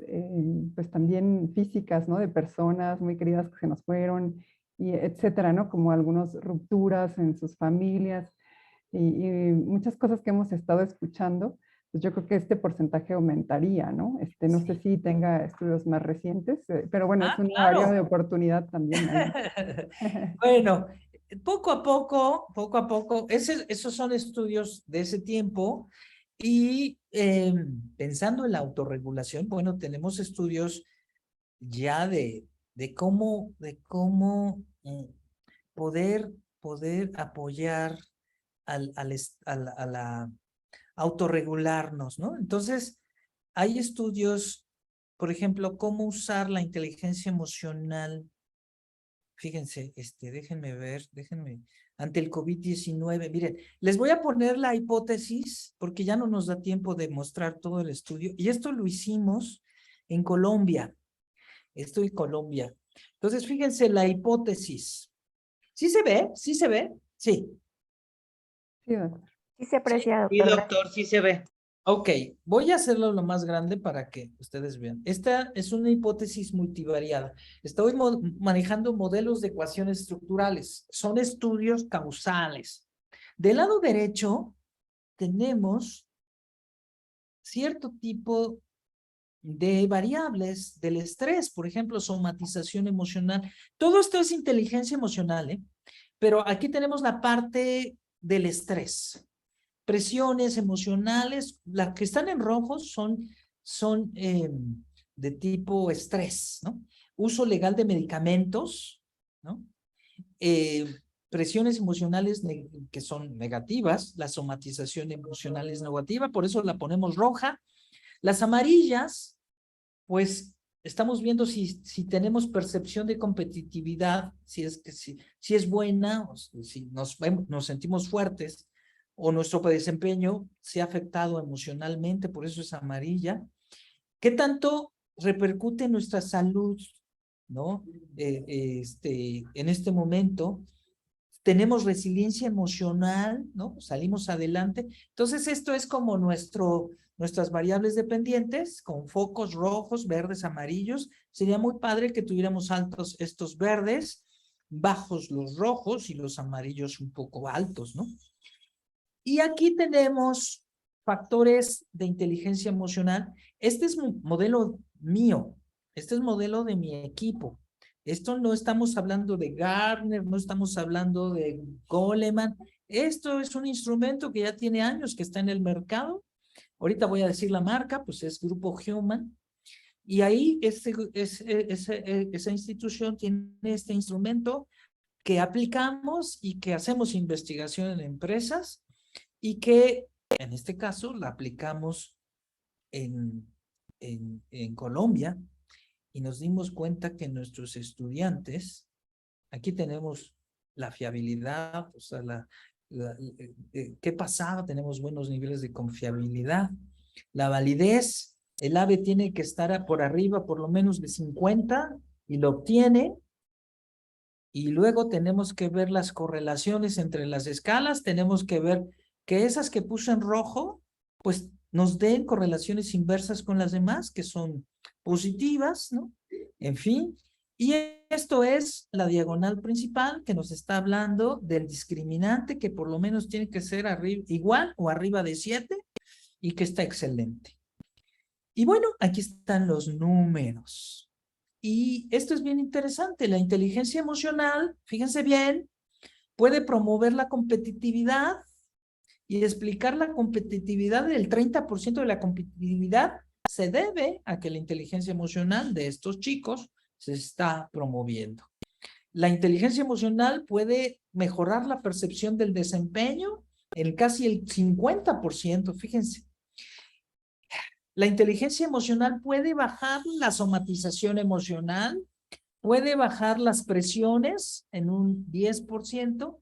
pues también físicas, ¿no? De personas muy queridas que se nos fueron, y etcétera, ¿no? Como algunas rupturas en sus familias y muchas cosas que hemos estado escuchando. Pues yo creo que este porcentaje aumentaría, ¿no? No sé si tenga estudios más recientes, pero bueno, es una área de oportunidad también ahí. Bueno, poco a poco, esos son estudios de ese tiempo y pensando en la autorregulación, bueno, tenemos estudios ya de cómo poder apoyar a la autorregularnos, ¿no? Entonces, hay estudios, por ejemplo, cómo usar la inteligencia emocional. Fíjense, déjenme ver, ante el COVID-19, miren, les voy a poner la hipótesis, porque ya no nos da tiempo de mostrar todo el estudio, y esto lo hicimos en Colombia. Esto en Colombia. Entonces, fíjense la hipótesis. ¿Sí se ve? ¿Sí se ve? Sí. Sí, doctor. Sí se aprecia, doctor. Sí, doctor, sí se ve. Ok, voy a hacerlo lo más grande para que ustedes vean. Esta es una hipótesis multivariada. Estoy manejando modelos de ecuaciones estructurales. Son estudios causales. Del lado derecho tenemos cierto tipo de variables del estrés, por ejemplo, somatización emocional. Todo esto es inteligencia emocional, ¿eh? Pero aquí tenemos la parte del estrés. Presiones emocionales, las que están en rojo son de tipo estrés, ¿no? Uso legal de medicamentos, ¿no? Presiones emocionales que son negativas, la somatización emocional es negativa, por eso la ponemos roja. Las amarillas, pues estamos viendo si tenemos percepción de competitividad, si es buena, o si nos sentimos fuertes, o nuestro desempeño se ha afectado emocionalmente, por eso es amarilla. ¿Qué tanto repercute en nuestra salud, ¿no? En este momento, tenemos resiliencia emocional, ¿no? Salimos adelante. Entonces, esto es como nuestras variables dependientes, con focos rojos, verdes, amarillos. Sería muy padre que tuviéramos altos estos verdes, bajos los rojos y los amarillos un poco altos, ¿no? Y aquí tenemos factores de inteligencia emocional. Este es un modelo mío, este es modelo de mi equipo. Esto no estamos hablando de Gartner, no estamos hablando de Goleman. Esto es un instrumento que ya tiene años que está en el mercado. Ahorita voy a decir la marca, pues es Grupo Human. Y ahí esa institución tiene este instrumento que aplicamos y que hacemos investigación en empresas y que en este caso la aplicamos en Colombia y nos dimos cuenta que nuestros estudiantes, aquí tenemos la fiabilidad, o sea, ¿qué pasaba? Tenemos buenos niveles de confiabilidad. La validez, el AVE tiene que estar por arriba por lo menos de 50 y lo obtiene. Y luego tenemos que ver las correlaciones entre las escalas, tenemos que ver que esas que puse en rojo, pues nos den correlaciones inversas con las demás, que son positivas, ¿no? En fin, y esto es la diagonal principal que nos está hablando del discriminante, que por lo menos tiene que ser igual o arriba de 7 y que está excelente. Y bueno, aquí están los números. Y esto es bien interesante. La inteligencia emocional, fíjense bien, puede promover la competitividad y explicar la competitividad. Del 30% de la competitividad se debe a que la inteligencia emocional de estos chicos se está promoviendo. La inteligencia emocional puede mejorar la percepción del desempeño en casi el 50%, fíjense. La inteligencia emocional puede bajar la somatización emocional, puede bajar las presiones en un 10%,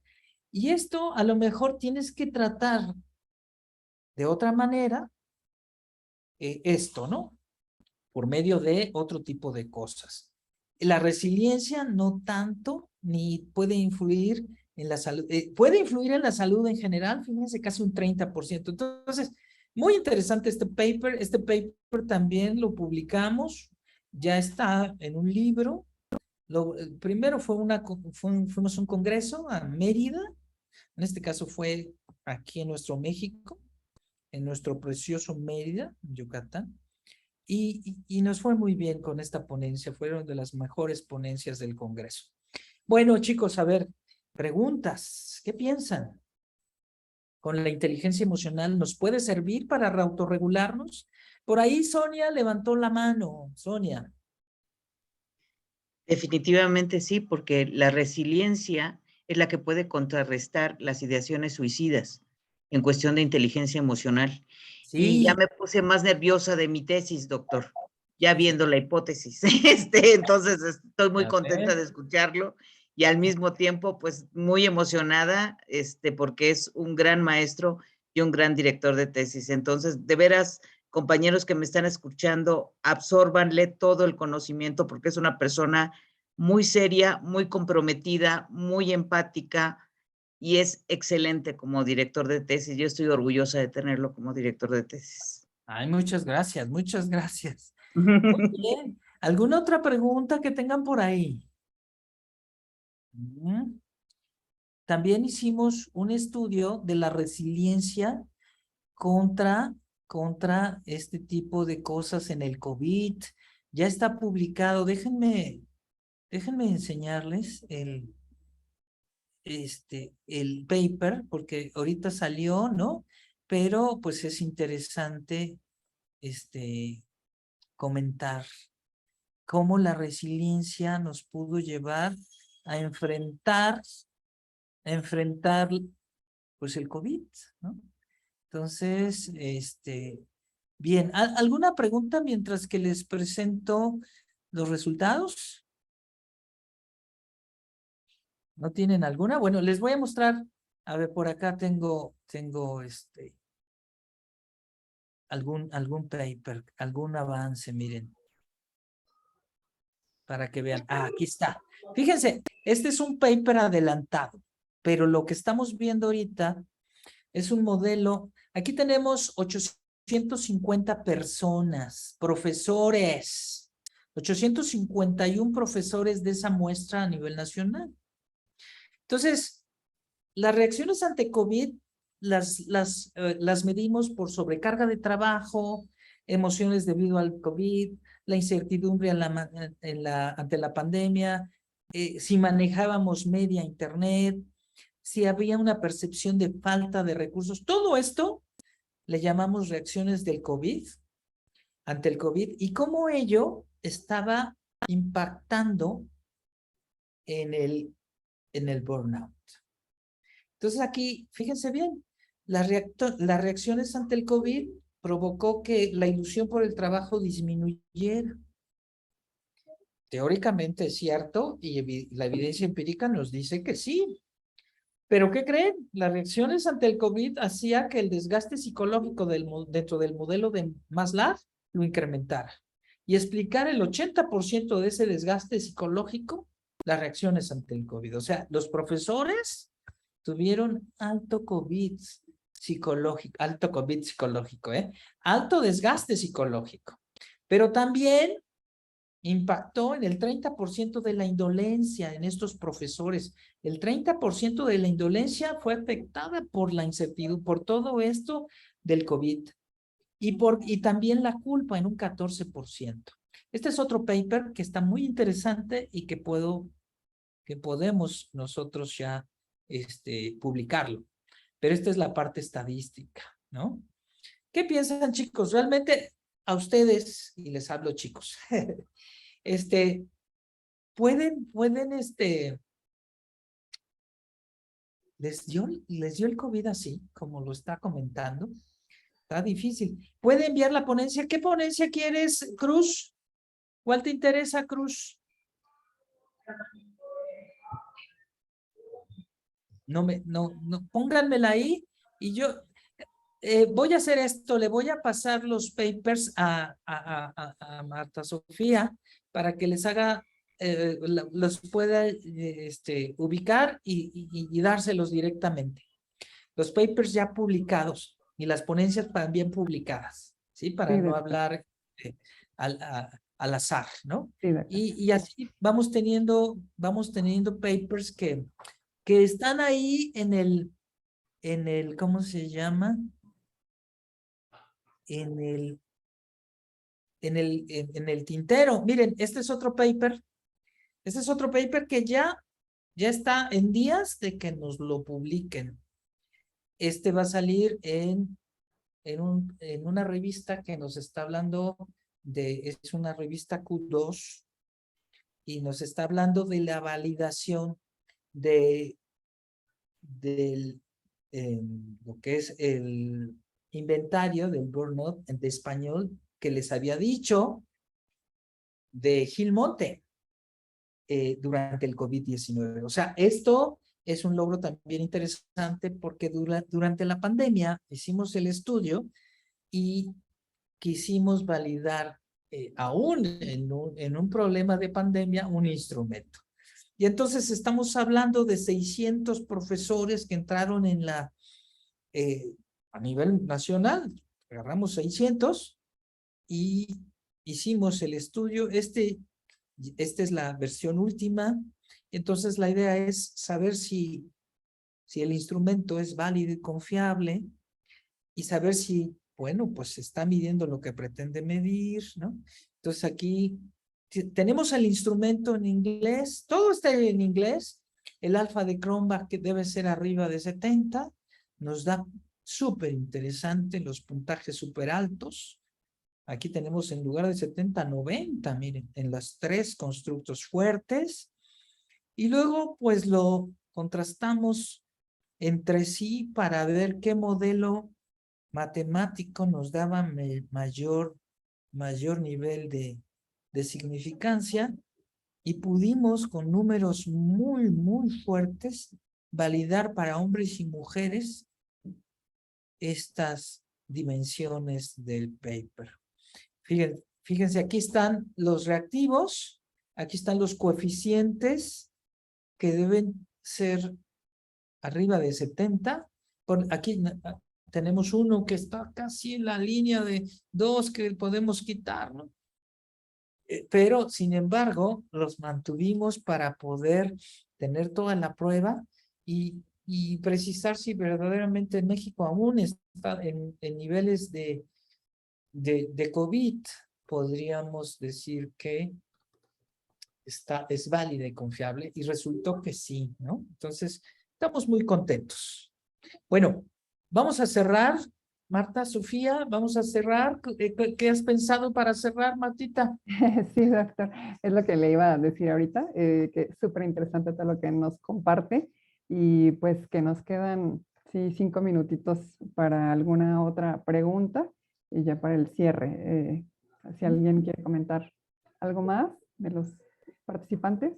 y esto a lo mejor tienes que tratar de otra manera esto, ¿no? Por medio de otro tipo de cosas. La resiliencia no tanto, ni puede influir en la salud, puede influir en la salud en general, fíjense, casi un 30%. Entonces, muy interesante este paper también lo publicamos, ya está en un libro. Primero fuimos a un congreso a Mérida, en este caso fue aquí en nuestro México, en nuestro precioso Mérida, Yucatán, y nos fue muy bien con esta ponencia, fueron de las mejores ponencias del congreso. Bueno, chicos, a ver, preguntas, ¿qué piensan? ¿Con la inteligencia emocional nos puede servir para autorregularnos? Por ahí Sonia levantó la mano. Sonia. Definitivamente sí, porque la resiliencia es la que puede contrarrestar las ideaciones suicidas en cuestión de inteligencia emocional. Sí. Y ya me puse más nerviosa de mi tesis, doctor, ya viendo la hipótesis. Entonces estoy muy contenta de escucharlo y al mismo tiempo, pues muy emocionada, porque es un gran maestro y un gran director de tesis. Entonces, de veras, compañeros que me están escuchando, absórbanle todo el conocimiento porque es una persona muy seria, muy comprometida, muy empática y es excelente como director de tesis. Yo estoy orgullosa de tenerlo como director de tesis. Ay, muchas gracias, muchas gracias. Muy bien. ¿Alguna otra pregunta que tengan por ahí? También hicimos un estudio de la resiliencia contra contra este tipo de cosas en el COVID. Ya está publicado. Déjenme enseñarles el paper, porque ahorita salió, ¿no? Pero pues es interesante comentar cómo la resiliencia nos pudo llevar a enfrentar pues el COVID, ¿no? Entonces, bien, ¿alguna pregunta mientras que les presento los resultados? ¿No tienen alguna? Bueno, les voy a mostrar, a ver, por acá tengo algún paper, algún avance, miren, para que vean. Ah, aquí está. Fíjense, este es un paper adelantado, pero lo que estamos viendo ahorita es un modelo. Aquí tenemos 850 personas, profesores, 851 profesores de esa muestra a nivel nacional. Entonces, las reacciones ante COVID las medimos por sobrecarga de trabajo, emociones debido al COVID, la incertidumbre ante la pandemia, si manejábamos media internet, si había una percepción de falta de recursos. Todo esto le llamamos reacciones del COVID, ante el COVID, y cómo ello estaba impactando en el burnout. Entonces aquí, fíjense bien, las reacciones ante el COVID provocó que la ilusión por el trabajo disminuyera. Teóricamente es cierto y la evidencia empírica nos dice que sí. ¿Pero qué creen? Las reacciones ante el COVID hacía que el desgaste psicológico dentro del modelo de Maslow lo incrementara. Y explicar el 80% de ese desgaste psicológico, las reacciones ante el COVID. O sea, los profesores tuvieron alto COVID psicológico, alto desgaste psicológico, pero también impactó en el 30% de la indolencia en estos profesores. El 30% de la indolencia fue afectada por la incertidumbre, por todo esto del COVID, y también la culpa en un 14%. Este es otro paper que está muy interesante y que podemos nosotros ya publicarlo. Pero esta es la parte estadística, ¿no? ¿Qué piensan, chicos? Realmente a ustedes, y les hablo chicos, pueden, les dio el COVID así, como lo está comentando. Está difícil. ¿Puede enviar la ponencia? ¿Qué ponencia quieres, Cruz? ¿Cuál te interesa, Cruz? No, pónganmela ahí y yo voy a hacer esto, le voy a pasar los papers a Marta Sofía para que les haga, los pueda ubicar y dárselos directamente. Los papers ya publicados y las ponencias también publicadas, ¿sí? Para no hablar al azar, ¿no? Sí, y así vamos teniendo papers que están ahí en el, ¿cómo se llama? En el tintero. Miren, este es otro paper. Este es otro paper que ya está en días de que nos lo publiquen. Este va a salir en una revista que nos está hablando es una revista Q2 y nos está hablando de la validación de lo que es el inventario del burnout de español que les había dicho de Gil Monte durante el COVID-19. O sea, esto es un logro también interesante porque durante la pandemia hicimos el estudio y quisimos validar aún en un problema de pandemia un instrumento. Y entonces estamos hablando de 600 profesores que entraron a nivel nacional. Agarramos 600 y hicimos el estudio. Esta es la versión última. Entonces la idea es saber si el instrumento es válido y confiable y saber si bueno, pues está midiendo lo que pretende medir, ¿no? Entonces aquí tenemos el instrumento en inglés, todo está en inglés, el alfa de Cronbach que debe ser arriba de 70, nos da súper interesante los puntajes súper altos. Aquí tenemos en lugar de 70, 90, miren, en las 3 constructos fuertes. Y luego, pues lo contrastamos entre sí para ver qué modelo matemático nos daba mayor nivel de significancia y pudimos con números muy fuertes validar para hombres y mujeres estas dimensiones del paper. Fíjense, aquí están los reactivos, aquí están los coeficientes que deben ser arriba de 70. Aquí tenemos uno que está casi en la línea de 2 que podemos quitar, ¿no? Pero, sin embargo, los mantuvimos para poder tener toda la prueba y precisar si verdaderamente en México aún está en niveles de COVID, podríamos decir que es válida y confiable, y resultó que sí, ¿no? Entonces, estamos muy contentos. Bueno, vamos a cerrar. Marta, Sofía, vamos a cerrar. ¿Qué has pensado para cerrar, Martita? Sí, doctor, es lo que le iba a decir ahorita, que es súper interesante todo lo que nos comparte y pues que nos quedan, sí, 5 minutitos para alguna otra pregunta y ya para el cierre. Si alguien quiere comentar algo más de los participantes.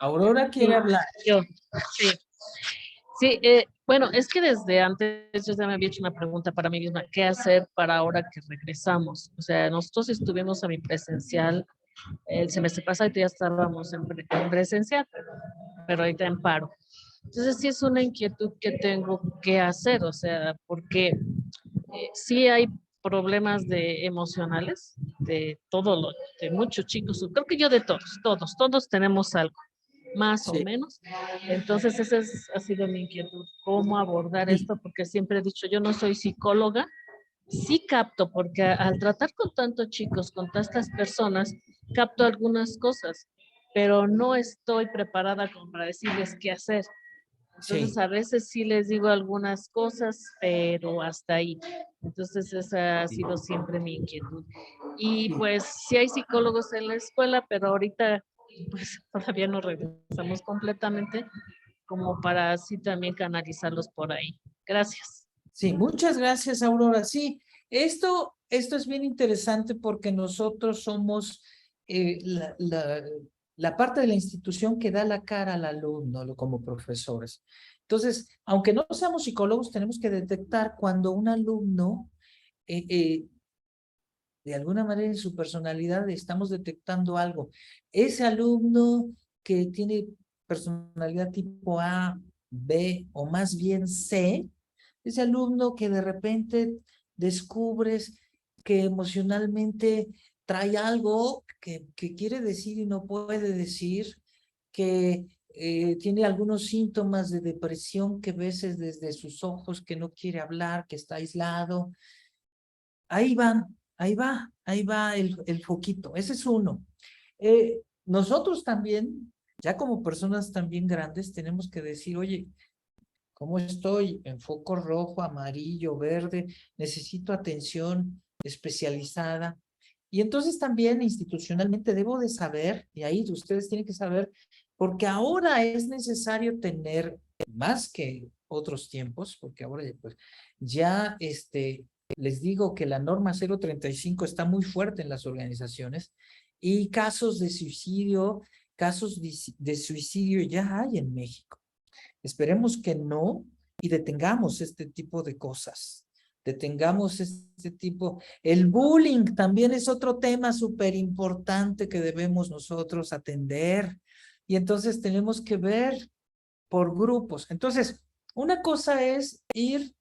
Aurora quiere hablar. Yo, sí. Sí, bueno, es que desde antes yo ya me había hecho una pregunta para mí misma, ¿qué hacer para ahora que regresamos? O sea, nosotros estuvimos a mi presencial el semestre pasado y ya estábamos en presencial, pero ahorita en paro. Entonces sí es una inquietud que tengo que hacer, o sea, porque sí hay problemas emocionales de de muchos chicos, creo que yo de todos tenemos algo, más o menos. Entonces esa ha sido mi inquietud, cómo abordar esto, porque siempre he dicho, yo no soy psicóloga, sí capto, porque al tratar con tantos chicos, con tantas personas, capto algunas cosas, pero no estoy preparada como para decirles qué hacer. Entonces, a veces sí les digo algunas cosas, pero hasta ahí. Entonces, esa ha sido siempre mi inquietud. Y pues sí hay psicólogos en la escuela, pero ahorita pues todavía no regresamos completamente como para así también canalizarlos por ahí. Gracias. Sí, muchas gracias, Aurora. Sí, esto es bien interesante porque nosotros somos la parte de la institución que da la cara al alumno como profesores. Entonces, aunque no seamos psicólogos, tenemos que detectar cuando un alumno, de alguna manera en su personalidad, estamos detectando algo. Ese alumno que tiene personalidad tipo A, B o más bien C, ese alumno que de repente descubres que emocionalmente trae algo que quiere decir y no puede decir, que tiene algunos síntomas de depresión que ves desde sus ojos, que no quiere hablar, que está aislado. Ahí va el foquito. Ese es uno. Nosotros también, ya como personas también grandes, tenemos que decir, oye, ¿cómo estoy? En foco rojo, amarillo, verde, necesito atención especializada. Y entonces también institucionalmente debo de saber, y ahí ustedes tienen que saber, porque ahora es necesario tener más que otros tiempos, porque ahora pues, ya les digo que la norma 035 está muy fuerte en las organizaciones y casos de suicidio ya hay en México. Esperemos que no y detengamos este tipo de cosas. Detengamos este tipo. El bullying también es otro tema súper importante que debemos nosotros atender. Y entonces tenemos que ver por grupos. Entonces, una cosa es ir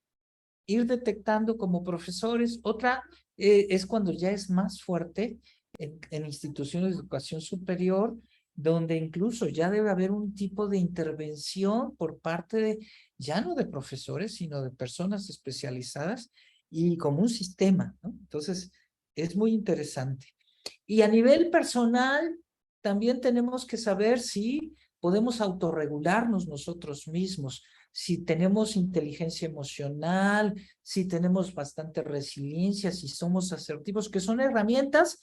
detectando como profesores. Otra es cuando ya es más fuerte en instituciones de educación superior, donde incluso ya debe haber un tipo de intervención por parte de, ya no de profesores, sino de personas especializadas y como un sistema, ¿no? Entonces, es muy interesante. Y a nivel personal, también tenemos que saber si podemos autorregularnos nosotros mismos, si tenemos inteligencia emocional, si tenemos bastante resiliencia, si somos asertivos, que son herramientas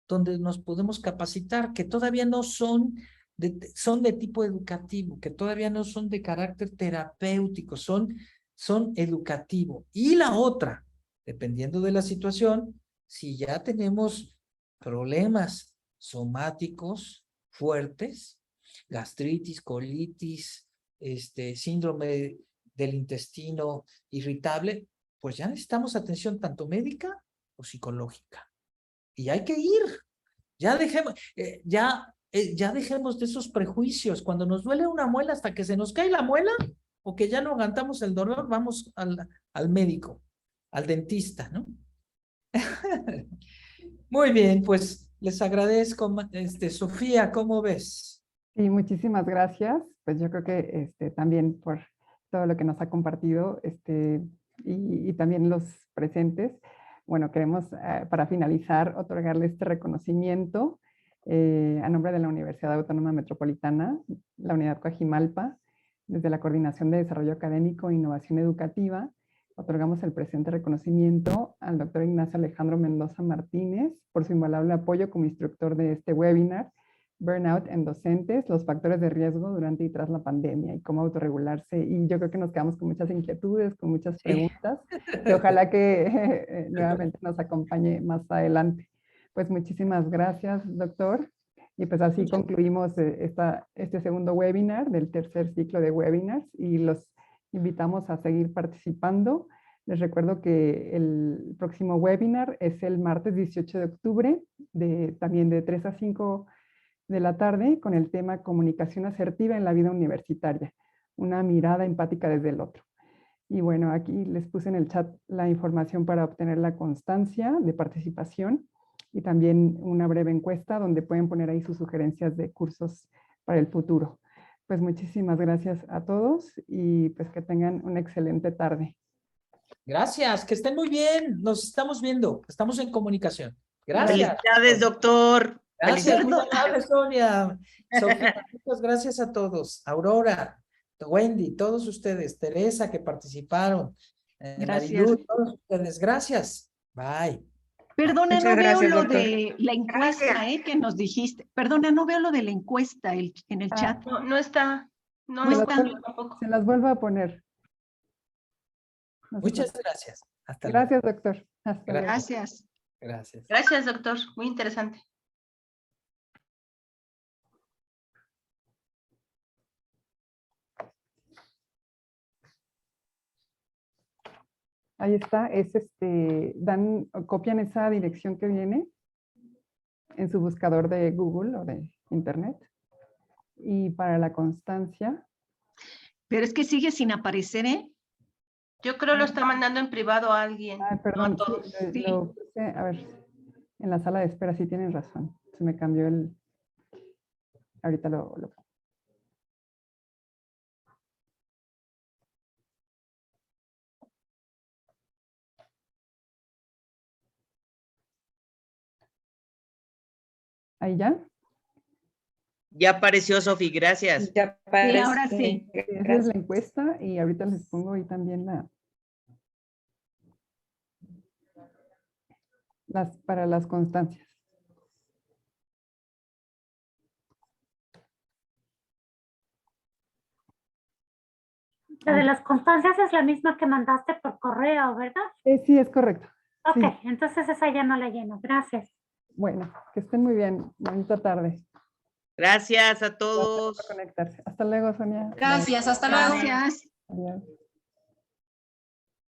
donde nos podemos capacitar, que todavía no son de tipo educativo, que todavía no son de carácter terapéutico, son educativo. Y la otra, dependiendo de la situación, si ya tenemos problemas somáticos fuertes, gastritis, colitis, síndrome del intestino irritable, pues ya necesitamos atención tanto médica o psicológica. Y hay que ir. Ya dejemos, ya dejemos de esos prejuicios. Cuando nos duele una muela, hasta que se nos cae la muela o que ya no aguantamos el dolor, vamos al médico, al dentista, ¿no? Muy bien, pues les agradezco. Sofía, ¿cómo ves? Sí, muchísimas gracias. Pues yo creo que también por todo lo que nos ha compartido y también los presentes. Bueno, queremos para finalizar otorgarle este reconocimiento a nombre de la Universidad Autónoma Metropolitana, la Unidad Coajimalpa, desde la Coordinación de Desarrollo Académico e Innovación Educativa. Otorgamos el presente reconocimiento al doctor Ignacio Alejandro Mendoza Martínez por su invaluable apoyo como instructor de este webinar, Burnout en docentes, los factores de riesgo durante y tras la pandemia y cómo autorregularse. Y yo creo que nos quedamos con muchas inquietudes, con muchas preguntas, que ojalá que nuevamente nos acompañe más adelante. Pues muchísimas gracias, doctor. Y pues así concluimos este segundo webinar del tercer ciclo de webinars y los invitamos a seguir participando. Les recuerdo que el próximo webinar es el martes 18 de octubre, también de 3 a 5 de la tarde, con el tema Comunicación asertiva en la vida universitaria, una mirada empática desde el otro. Y bueno, aquí les puse en el chat la información para obtener la constancia de participación y también una breve encuesta donde pueden poner ahí sus sugerencias de cursos para el futuro. Pues muchísimas gracias a todos y pues que tengan una excelente tarde. Gracias, que estén muy bien. Nos estamos viendo, estamos en comunicación. Gracias. Felicidades, doctor. Gracias, muy amable, Sonia. Sofía, muchas gracias a todos. Aurora, Wendy, todos ustedes, Teresa, que participaron. Gracias. Marilu, todos ustedes. Gracias. Bye. Perdona, Muchas no veo gracias, lo doctor. de la encuesta que nos dijiste. Perdona, no veo lo de la encuesta en el chat. No, no está. No, No no está. está tampoco. Se las vuelvo a poner. No se Muchas preocupen. gracias. Hasta luego. Gracias, doctor. Hasta luego. Gracias. Gracias. Gracias, doctor. Muy interesante. Ahí está, copian esa dirección que viene en su buscador de Google o de Internet. Y para la constancia. Pero es que sigue sin aparecer, ¿eh? Yo creo lo está mandando en privado a alguien. Ay, perdón, No a todos. Sí. lo puse, a ver, en la sala de espera, sí tienen razón. Se me cambió ahorita lo pongo. ¿Ahí ya? Ya apareció, Sofi, gracias. Ya Sí, ahora sí. Esa es la encuesta y ahorita les pongo ahí también para las constancias. La de las constancias es la misma que mandaste por correo, ¿verdad? Sí, es correcto. Ok, Sí. entonces esa ya no la lleno. Gracias. Bueno, que estén muy bien. Bonita tarde. Gracias a Gracias todos. por conectarse. Hasta luego, Sonia. Gracias, hasta luego. Gracias. Adiós.